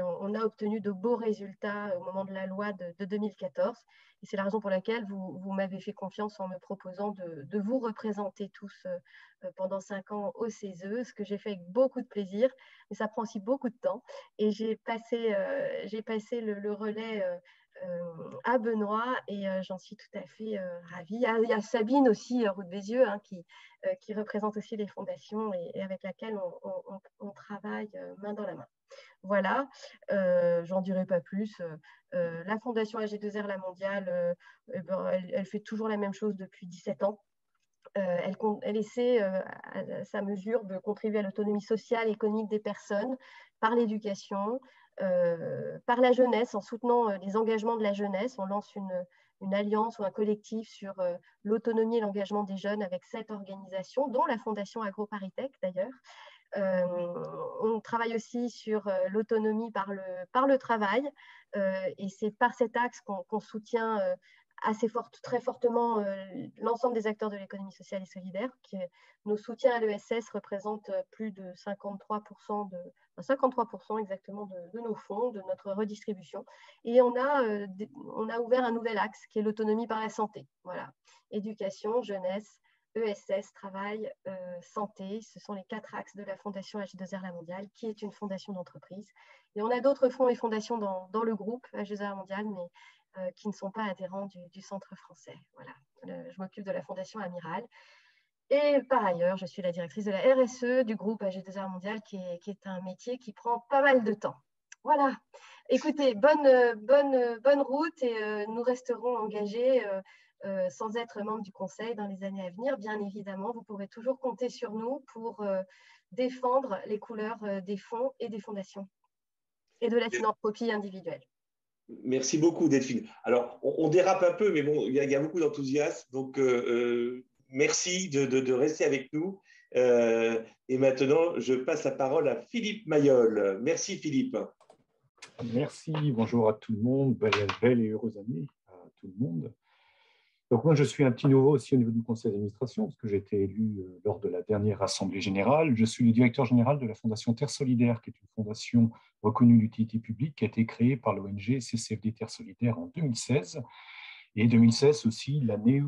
on a obtenu de beaux résultats au moment de la loi de 2014 et c'est la raison pour laquelle vous m'avez fait confiance en me proposant de vous représenter tous pendant 5 ans au CESE, ce que j'ai fait avec beaucoup de plaisir, mais ça prend aussi beaucoup de temps et j'ai passé le relais à Benoît et j'en suis tout à fait ravie. Il y a Sabine aussi, Route des Yeux, hein, qui représente aussi les fondations et avec laquelle on travaille main dans la main. Voilà, j'en dirai pas plus. La fondation AG2R La Mondiale, elle fait toujours la même chose depuis 17 ans. Elle essaie à sa mesure de contribuer à l'autonomie sociale et économique des personnes par l'éducation, par la jeunesse, en soutenant les engagements de la jeunesse. On lance une alliance ou un collectif sur l'autonomie et l'engagement des jeunes avec 7 organisations, dont la Fondation AgroParisTech d'ailleurs. On travaille aussi sur l'autonomie par le travail et c'est par cet axe qu'on soutient très fortement l'ensemble des acteurs de l'économie sociale et solidaire. Nos soutiens à l'ESS représentent plus de 53% exactement de nos fonds, de notre redistribution. Et on a ouvert un nouvel axe qui est l'autonomie par la santé. Voilà. Éducation, jeunesse, ESS, travail, santé, ce sont les 4 axes de la Fondation AG2R La Mondiale, qui est une fondation d'entreprise. Et on a d'autres fonds et fondations dans le groupe AG2R La Mondiale, mais qui ne sont pas adhérents du Centre français. Voilà. Je m'occupe de la Fondation Amiral. Et par ailleurs, je suis la directrice de la RSE du groupe AG2R Mondial, qui est un métier qui prend pas mal de temps. Voilà. Écoutez, bonne route et nous resterons engagés sans être membre du conseil dans les années à venir. Bien évidemment, vous pourrez toujours compter sur nous pour défendre les couleurs des fonds et des fondations et de la philanthropie individuelle. Merci beaucoup, Delphine. Alors, on dérape un peu, mais bon, il y a beaucoup d'enthousiasme. Donc, merci de rester avec nous. Et maintenant, je passe la parole à Philippe Mayol. Merci, Philippe. Merci, bonjour à tout le monde. Belle et heureuse année à tout le monde. Donc moi, je suis un petit nouveau aussi au niveau du conseil d'administration, parce que j'ai été élu lors de la dernière Assemblée générale. Je suis le directeur général de la Fondation Terre Solidaire, qui est une fondation reconnue d'utilité publique, qui a été créée par l'ONG CCFD Terre Solidaire en 2016. Et 2016 aussi, l'année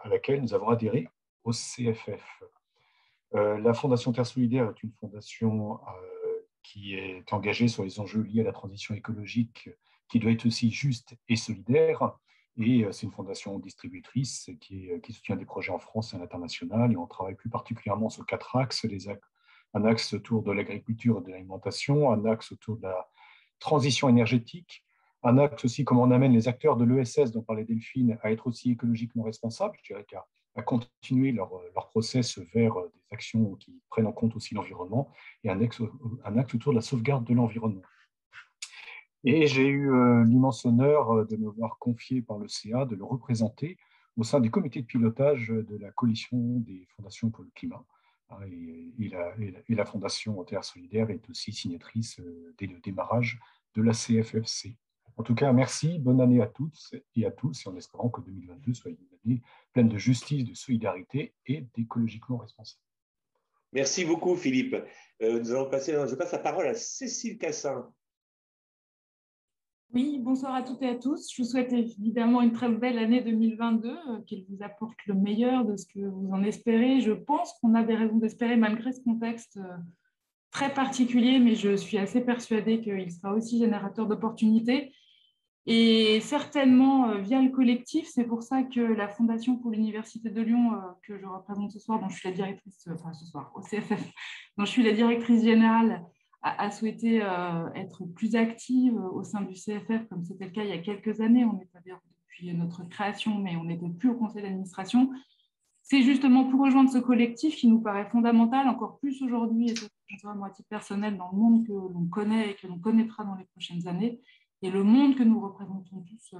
à laquelle nous avons adhéré au CFF. La Fondation Terre Solidaire est une fondation qui est engagée sur les enjeux liés à la transition écologique, qui doit être aussi juste et solidaire. Et c'est une fondation distributrice qui soutient des projets en France et à l'international. Et on travaille plus particulièrement sur 4 axes. Un axe autour de l'agriculture et de l'alimentation, un axe autour de la transition énergétique, un axe aussi comment on amène les acteurs de l'ESS, dont parlait Delphine, à être aussi écologiquement responsables, je dirais à continuer leur process vers des actions qui prennent en compte aussi l'environnement, et un axe autour de la sauvegarde de l'environnement. Et j'ai eu l'immense honneur de me voir confié par le CA de le représenter au sein du comité de pilotage de la coalition des fondations pour le climat. Et la Fondation Terre Solidaire est aussi signatrice dès le démarrage de la CFFC. En tout cas, merci, bonne année à toutes et à tous, et en espérant que 2022 soit une année pleine de justice, de solidarité et d'écologiquement responsable. Merci beaucoup, Philippe. Je passe la parole à Cécile Cassin. Oui, bonsoir à toutes et à tous. Je vous souhaite évidemment une très belle année 2022, qu'elle vous apporte le meilleur de ce que vous en espérez. Je pense qu'on a des raisons d'espérer malgré ce contexte très particulier, mais je suis assez persuadée qu'il sera aussi générateur d'opportunités. Et certainement via le collectif, c'est pour ça que la Fondation pour l'Université de Lyon, que je représente ce soir, dont je suis la directrice, ce soir au CFF, dont je suis la directrice générale, a souhaité être plus active au sein du CFF, comme c'était le cas il y a quelques années. On est adhérent depuis notre création, mais on n'était plus au conseil d'administration. C'est justement pour rejoindre ce collectif qui nous paraît fondamental, encore plus aujourd'hui, et c'est vraiment à titre personnel, dans le monde que l'on connaît et que l'on connaîtra dans les prochaines années. Et le monde que nous représentons tous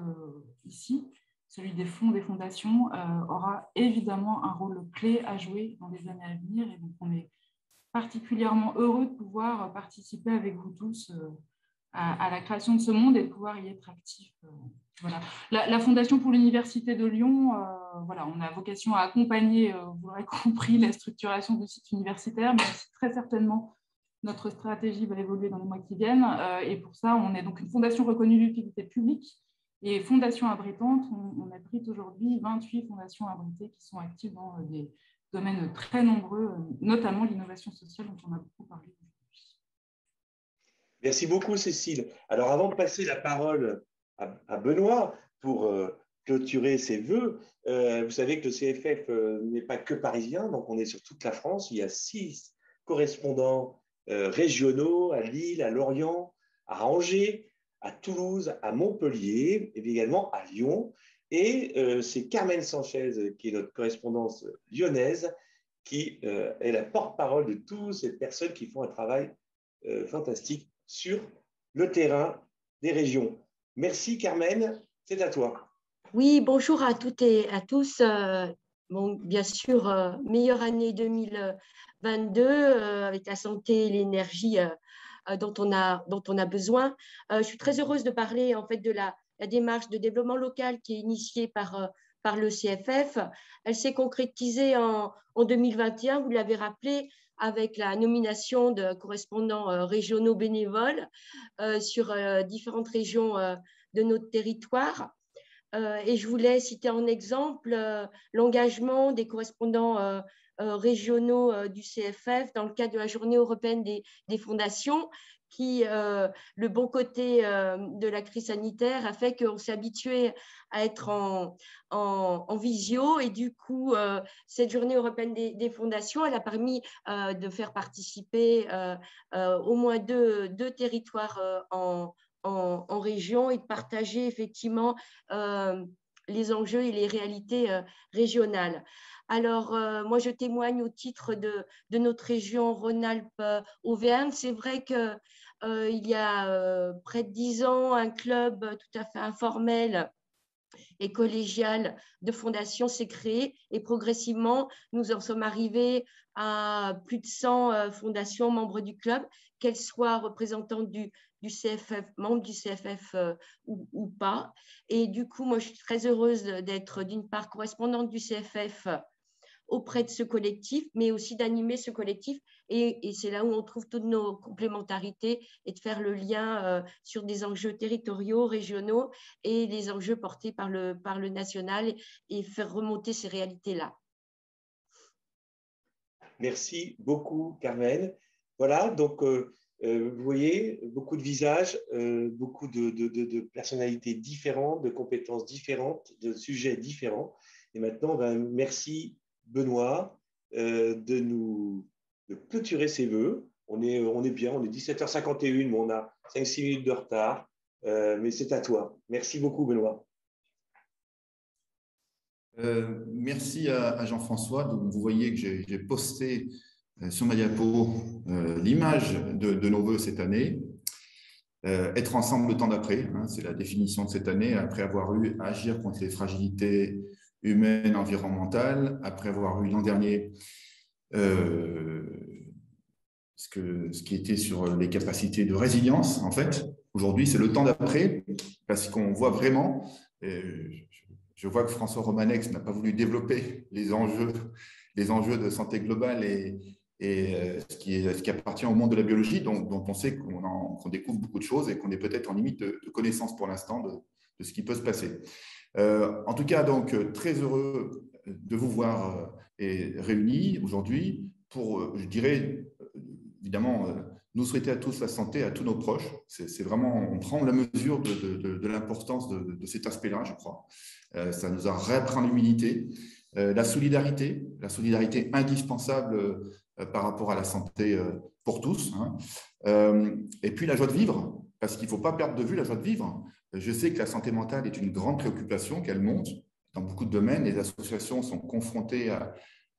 ici, celui des fonds, des fondations, aura évidemment un rôle clé à jouer dans les années à venir. Et donc, on est particulièrement heureux de pouvoir participer avec vous tous à la création de ce monde et de pouvoir y être actif. Voilà. La Fondation pour l'Université de Lyon, voilà, on a vocation à accompagner, vous l'aurez compris, la structuration du site universitaire, mais aussi très certainement notre stratégie va évoluer dans les mois qui viennent. Et pour ça, on est donc une fondation reconnue d'utilité publique et fondation abritante. On abrite aujourd'hui 28 fondations abritées qui sont actives dans des domaines très nombreux, notamment l'innovation sociale dont on a beaucoup parlé aujourd'hui. Merci beaucoup, Cécile. Alors, avant de passer la parole à Benoît pour clôturer ses vœux, vous savez que le CFF n'est pas que parisien, donc on est sur toute la France. Il y a 6 correspondants régionaux à Lille, à Lorient, à Angers, à Toulouse, à Montpellier, et également à Lyon. Et c'est Carmen Sanchez, qui est notre correspondance lyonnaise, qui est la porte-parole de toutes ces personnes qui font un travail fantastique sur le terrain des régions. Merci Carmen, c'est à toi. Oui, bonjour à toutes et à tous. Bon, bien sûr, meilleure année 2022 avec la santé et l'énergie dont on a besoin. Je suis très heureuse de parler en fait de la démarche de développement local qui est initiée par le CFF. Elle s'est concrétisée en 2021, vous l'avez rappelé, avec la nomination de correspondants régionaux bénévoles sur différentes régions de notre territoire. Et je voulais citer en exemple l'engagement des correspondants régionaux du CFF dans le cadre de la Journée européenne des fondations, qui, le bon côté de la crise sanitaire a fait qu'on s'est habitué à être en visio, et du coup, cette Journée européenne des fondations, elle a permis de faire participer au moins deux territoires en région, et de partager effectivement les enjeux et les réalités régionales. Alors, moi, je témoigne au titre de notre région Rhône-Alpes-Auvergne. C'est vrai qu'il y a près de 10 ans, un club tout à fait informel et collégial de fondation s'est créé et progressivement, nous en sommes arrivés à plus de 100 fondations membres du club, qu'elles soient représentantes du CFF, membres du CFF ou pas. Et du coup, moi, je suis très heureuse d'être d'une part correspondante du CFF auprès de ce collectif, mais aussi d'animer ce collectif. Et c'est là où on trouve toutes nos complémentarités et de faire le lien sur des enjeux territoriaux, régionaux et les enjeux portés par le national et faire remonter ces réalités-là. Merci beaucoup, Carmen. Voilà, donc vous voyez, beaucoup de visages, beaucoup de personnalités différentes, de compétences différentes, de sujets différents. Et maintenant, merci Benoît de clôturer ses vœux. On est bien, on est 17h51, mais on a 5-6 minutes de retard, mais c'est à toi. Merci beaucoup, Benoît. Merci à Jean-François. Donc, vous voyez que j'ai posté sur ma diapo l'image de nos vœux cette année. Être ensemble le temps d'après, hein, c'est la définition de cette année, après avoir eu à agir contre les fragilités humaines, environnementales, après avoir eu l'an dernier ce qui était sur les capacités de résilience. En fait, aujourd'hui, c'est le temps d'après, parce qu'on voit vraiment, je vois que François Romanex n'a pas voulu développer les enjeux de santé globale et ce qui appartient au monde de la biologie, dont on sait qu'on découvre beaucoup de choses et qu'on est peut-être en limite de connaissance pour l'instant de ce qui peut se passer. En tout cas, donc, très heureux de vous voir réunis aujourd'hui pour, je dirais, évidemment, nous souhaiter à tous la santé, à tous nos proches. C'est vraiment, on prend la mesure de l'importance de cet aspect-là, je crois. Ça nous a réappris l'humilité, la solidarité indispensable par rapport à la santé pour tous, hein. Et puis la joie de vivre, parce qu'il ne faut pas perdre de vue la joie de vivre. Je sais que la santé mentale est une grande préoccupation, qu'elle monte dans beaucoup de domaines. Les associations sont confrontées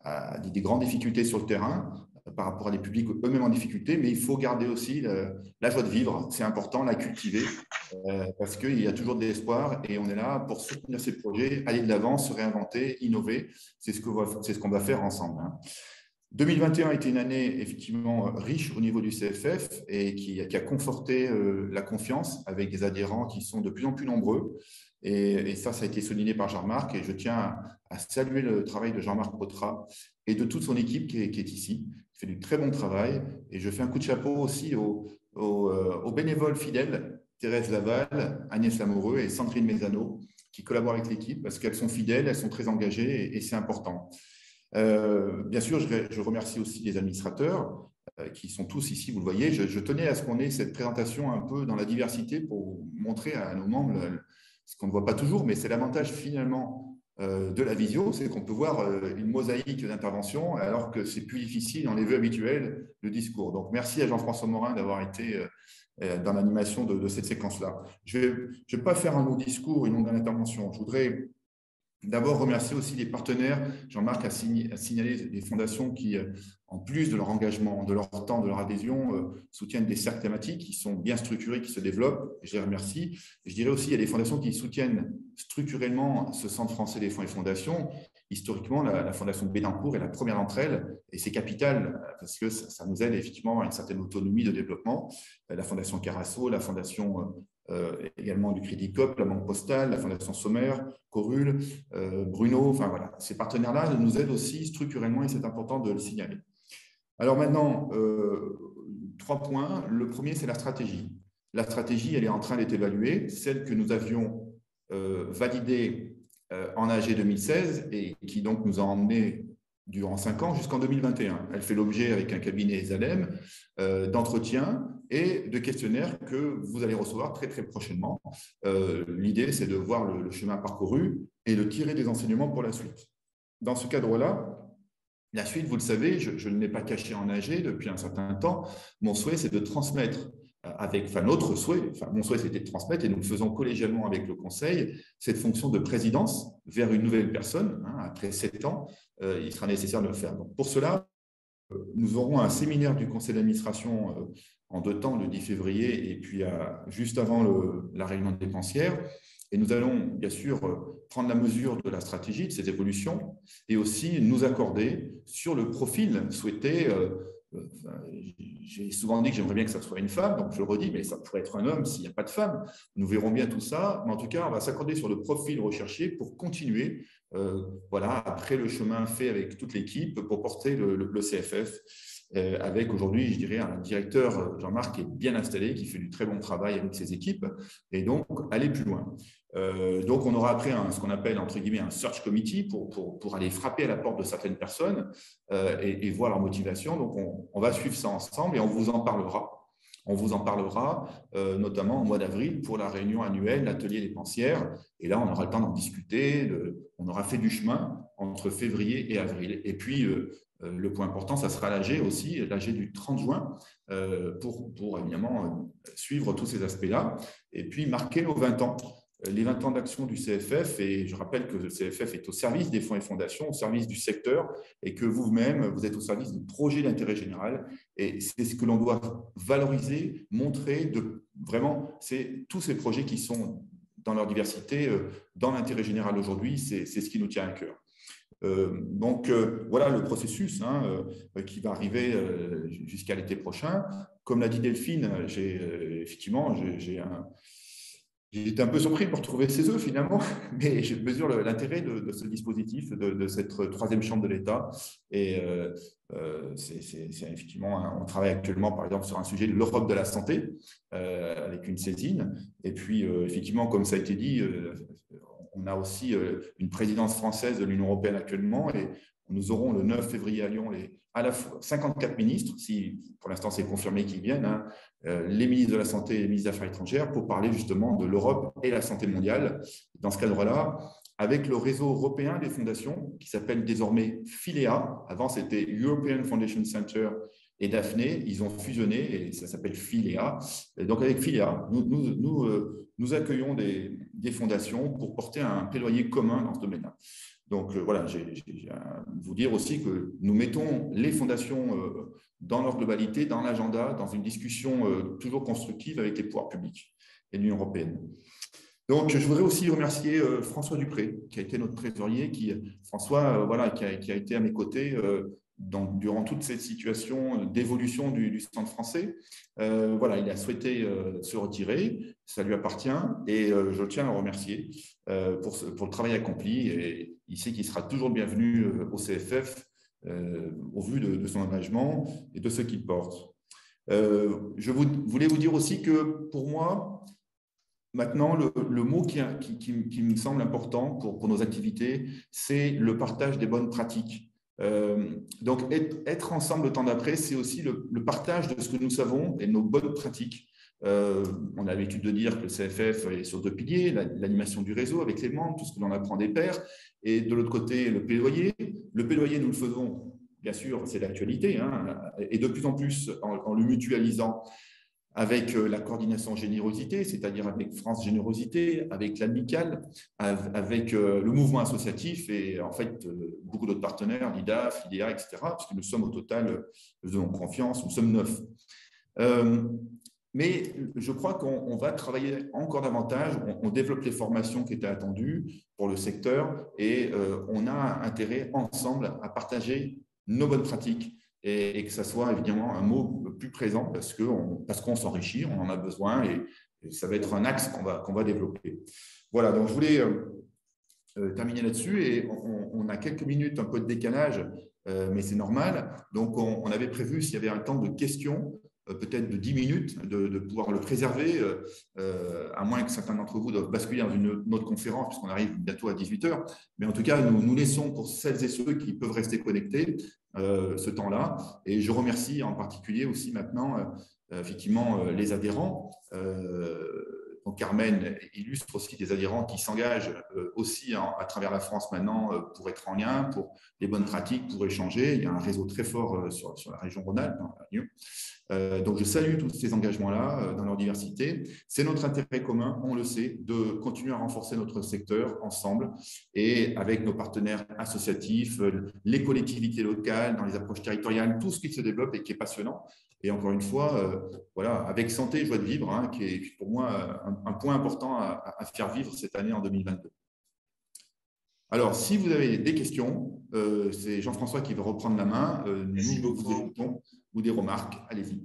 à des grandes difficultés sur le terrain par rapport à des publics eux-mêmes en difficulté, mais il faut garder aussi la joie de vivre. C'est important, la cultiver, parce qu'il y a toujours de l'espoir et on est là pour soutenir ces projets, aller de l'avant, se réinventer, innover. C'est ce qu'on va faire ensemble, hein. 2021 a été une année effectivement riche au niveau du CFF et qui a conforté la confiance avec des adhérents qui sont de plus en plus nombreux. Et ça a été souligné par Jean-Marc et je tiens à saluer le travail de Jean-Marc Potra et de toute son équipe qui est ici, qui fait du très bon travail. Et je fais un coup de chapeau aussi aux bénévoles fidèles, Thérèse Laval, Agnès Lamoureux et Sandrine Mézano, qui collaborent avec l'équipe parce qu'elles sont fidèles, elles sont très engagées et c'est important. Bien sûr, je remercie aussi les administrateurs qui sont tous ici, vous le voyez. Je tenais à ce qu'on ait cette présentation un peu dans la diversité pour montrer à nos membres ce qu'on ne voit pas toujours, mais c'est l'avantage finalement de la visio, c'est qu'on peut voir une mosaïque d'interventions alors que c'est plus difficile dans les vœux habituels de discours. Donc, merci à Jean-François Morin d'avoir été dans l'animation de cette séquence-là. Je ne vais pas faire un long discours, une longue intervention. Je voudrais d'abord remercier aussi les partenaires. Jean-Marc a signalé des fondations qui, en plus de leur engagement, de leur temps, de leur adhésion, soutiennent des cercles thématiques qui sont bien structurés, qui se développent. Et je les remercie. Et je dirais aussi qu'il y a des fondations qui soutiennent structurellement ce Centre français des fonds et fondations. Historiquement, la Fondation Bédancourt est la première d'entre elles et c'est capital parce que ça nous aide effectivement à une certaine autonomie de développement. La Fondation Carasso, la Fondation également du Crédit Coop, la Banque Postale, la Fondation Sommer, Corul, Bruno, enfin voilà, ces partenaires-là nous aident aussi structurellement et c'est important de le signaler. Alors maintenant, 3 points. Le premier, c'est la stratégie. La stratégie, elle est en train d'être évaluée, celle que nous avions validée en AG 2016 et qui donc nous a emmenés durant 5 ans jusqu'en 2021. Elle fait l'objet avec un cabinet Zalem d'entretien et de questionnaires que vous allez recevoir très très prochainement. L'idée, c'est de voir le chemin parcouru et de tirer des enseignements pour la suite. Dans ce cadre-là, la suite, vous le savez, je ne l'ai pas caché en AG depuis un certain temps. Mon souhait, c'est de transmettre notre souhait, mon souhait c'était de transmettre, et nous le faisons collégialement avec le Conseil, cette fonction de présidence vers une nouvelle personne. Après 7 ans, il sera nécessaire de le faire. Donc, pour cela, nous aurons un séminaire du Conseil d'administration en 2 temps, le 10 février, et puis juste avant la réunion dépensière. Et nous allons bien sûr prendre la mesure de la stratégie, de ces évolutions, et aussi nous accorder sur le profil souhaité. J'ai souvent dit que j'aimerais bien que ça soit une femme, donc je le redis, mais ça pourrait être un homme s'il n'y a pas de femme. Nous verrons bien tout ça, mais en tout cas, on va s'accorder sur le profil recherché pour continuer, après le chemin fait avec toute l'équipe pour porter le CFF. Avec aujourd'hui, je dirais, un directeur, Jean-Marc, qui est bien installé, qui fait du très bon travail avec ses équipes, et donc aller plus loin. Donc, on aura après ce qu'on appelle, entre guillemets, un search committee pour aller frapper à la porte de certaines personnes et voir leur motivation. Donc, on va suivre ça ensemble et on vous en parlera. On vous en parlera notamment au mois d'avril pour la réunion annuelle, l'atelier dépensière. Et là, on aura le temps d'en discuter. On aura fait du chemin entre février et avril. Et puis, le point important, ça sera l'AG aussi, l'AG du 30 juin, pour évidemment suivre tous ces aspects-là. Et puis, marquer nos 20 ans. Les 20 ans d'action du CFF, et je rappelle que le CFF est au service des fonds et fondations, au service du secteur, et que vous-même, vous êtes au service de projets d'intérêt général. Et c'est ce que l'on doit valoriser, montrer, vraiment, c'est tous ces projets qui sont dans leur diversité, dans l'intérêt général aujourd'hui, c'est ce qui nous tient à cœur. Donc, voilà le processus qui va arriver jusqu'à l'été prochain. Comme l'a dit Delphine, j'ai été un peu surpris pour trouver ces œufs finalement, mais je mesure l'intérêt de ce dispositif, de cette 3e chambre de l'État. Et c'est effectivement, on travaille actuellement par exemple sur un sujet de l'Europe de la santé avec une saisine. Et puis effectivement, comme ça a été dit, on a aussi une présidence française de l'Union européenne actuellement, et nous aurons le 9 février à Lyon à la fois 54 ministres, si pour l'instant c'est confirmé qu'ils viennent, les ministres de la Santé et les ministres des Affaires étrangères, pour parler justement de l'Europe et la santé mondiale. Dans ce cadre-là, avec le réseau européen des fondations, qui s'appelle désormais FILEA, avant c'était European Foundation Center et Daphné, ils ont fusionné et ça s'appelle FILEA. Et donc avec FILEA, nous accueillons des fondations pour porter un plaidoyer commun dans ce domaine-là. Donc voilà, j'ai à vous dire aussi que nous mettons les fondations dans leur globalité, dans l'agenda, dans une discussion toujours constructive avec les pouvoirs publics et l'Union européenne. Donc je voudrais aussi remercier François Dupré, qui a été notre trésorier, qui a été à mes côtés durant toute cette situation d'évolution du Centre français. Il a souhaité se retirer, ça lui appartient, et je tiens à le remercier pour le travail accompli, et il sait qu'il sera toujours le bienvenu au CFF au vu de son engagement et de ce qu'il porte. Je voulais vous dire aussi que pour moi, maintenant, le mot qui me semble important pour nos activités, c'est le partage des bonnes pratiques. Donc, être ensemble le temps d'après, c'est aussi le partage de ce que nous savons et de nos bonnes pratiques. On a l'habitude de dire que le CFF est sur 2 piliers, l'animation du réseau avec les membres, tout ce que l'on apprend des pairs, et de l'autre côté, le plaidoyer. Le plaidoyer, nous le faisons, bien sûr, c'est l'actualité, et de plus en plus en le mutualisant avec la coordination générosité, c'est-à-dire avec France Générosité, avec l'Amicale, avec le mouvement associatif et en fait beaucoup d'autres partenaires, l'IDA, FIDEA, etc., parce que nous sommes au total, nous avons confiance, nous sommes 9. Mais je crois qu'on va travailler encore davantage, on développe les formations qui étaient attendues pour le secteur et on a intérêt ensemble à partager nos bonnes pratiques. Et que ça soit évidemment un mot plus présent parce qu'on s'enrichit, on en a besoin et ça va être un axe qu'on va développer. Voilà, donc je voulais terminer là-dessus et on a quelques minutes, un peu de décalage, mais c'est normal. Donc on avait prévu, s'il y avait un temps de questions, peut-être de 10 minutes, de pouvoir le préserver, à moins que certains d'entre vous doivent basculer dans une autre conférence, puisqu'on arrive bientôt à 18h. Mais en tout cas, nous laissons pour celles et ceux qui peuvent rester connectés ce temps-là. Et je remercie en particulier aussi maintenant, effectivement, les adhérents. Donc Carmen illustre aussi des adhérents qui s'engagent aussi à travers la France maintenant pour être en lien, pour les bonnes pratiques, pour échanger. Il y a un réseau très fort sur la région Rhône-Alpes, Donc, je salue tous ces engagements-là dans leur diversité. C'est notre intérêt commun, on le sait, de continuer à renforcer notre secteur ensemble et avec nos partenaires associatifs, les collectivités locales, dans les approches territoriales, tout ce qui se développe et qui est passionnant. Et encore une fois, voilà, avec santé et joie de vivre, hein, qui est pour moi un point important à faire vivre cette année en 2022. Alors, si vous avez des questions, c'est Jean-François qui va reprendre la main. Merci Nous beaucoup. vous écoutons, ou des remarques, allez-y.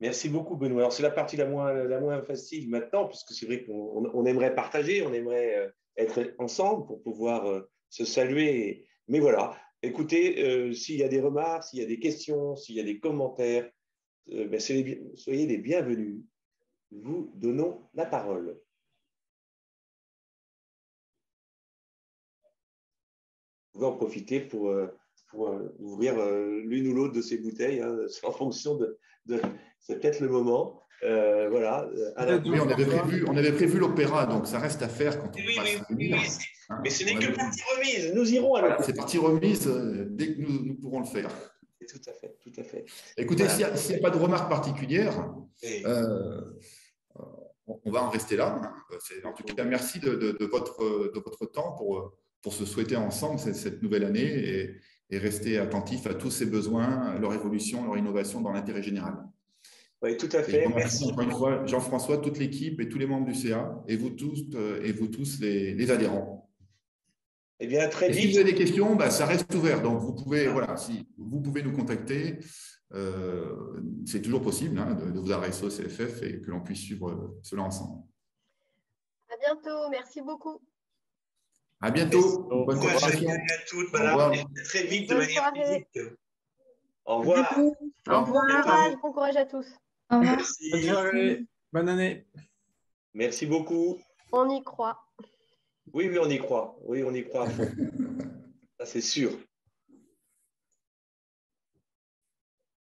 Merci beaucoup, Benoît. Alors, c'est la partie la moins facile maintenant, puisque c'est vrai qu'on aimerait partager, on aimerait être ensemble pour pouvoir se saluer. Mais voilà, écoutez, s'il y a des remarques, s'il y a des questions, s'il y a des commentaires, soyez les bienvenus. Vous donnons la parole. Vous pouvez en profiter pour ouvrir l'une ou l'autre de ces bouteilles, hein, en fonction de c'est peut-être le moment. Voilà. Oui, on avait prévu l'opéra, donc ça reste à faire quand on oui, passe. Oui, hein, mais ce n'est que partie remise. Nous irons à l'opéra. C'est partie remise dès que nous pourrons le faire. Tout à fait, tout à fait. Écoutez, voilà. S'il n'y a pas de remarques particulières, on va en rester là. En tout cas, merci de votre temps pour se souhaiter ensemble cette nouvelle année et rester attentif à tous ces besoins, leur évolution, leur innovation dans l'intérêt général. Oui, tout à fait. Merci encore une fois, Jean-François, toute l'équipe et tous les membres du CA et vous tous les adhérents. Eh bien, très vite. Si vous avez des questions, ça reste ouvert. Donc, vous pouvez, voilà, si vous pouvez nous contacter. C'est toujours possible hein, de vous adresser au CFF et que l'on puisse suivre cela ensemble. À bientôt. Merci beaucoup. À bientôt. Bonne continuation. À toutes. Voilà. Très vite de manière physique. Au revoir. Au revoir. Bon courage à tous. Au revoir. Merci. Bonne soirée. Bonne année. Merci beaucoup. On y croit. Oui, on y croit. Oui, on y croit. Ça, c'est sûr.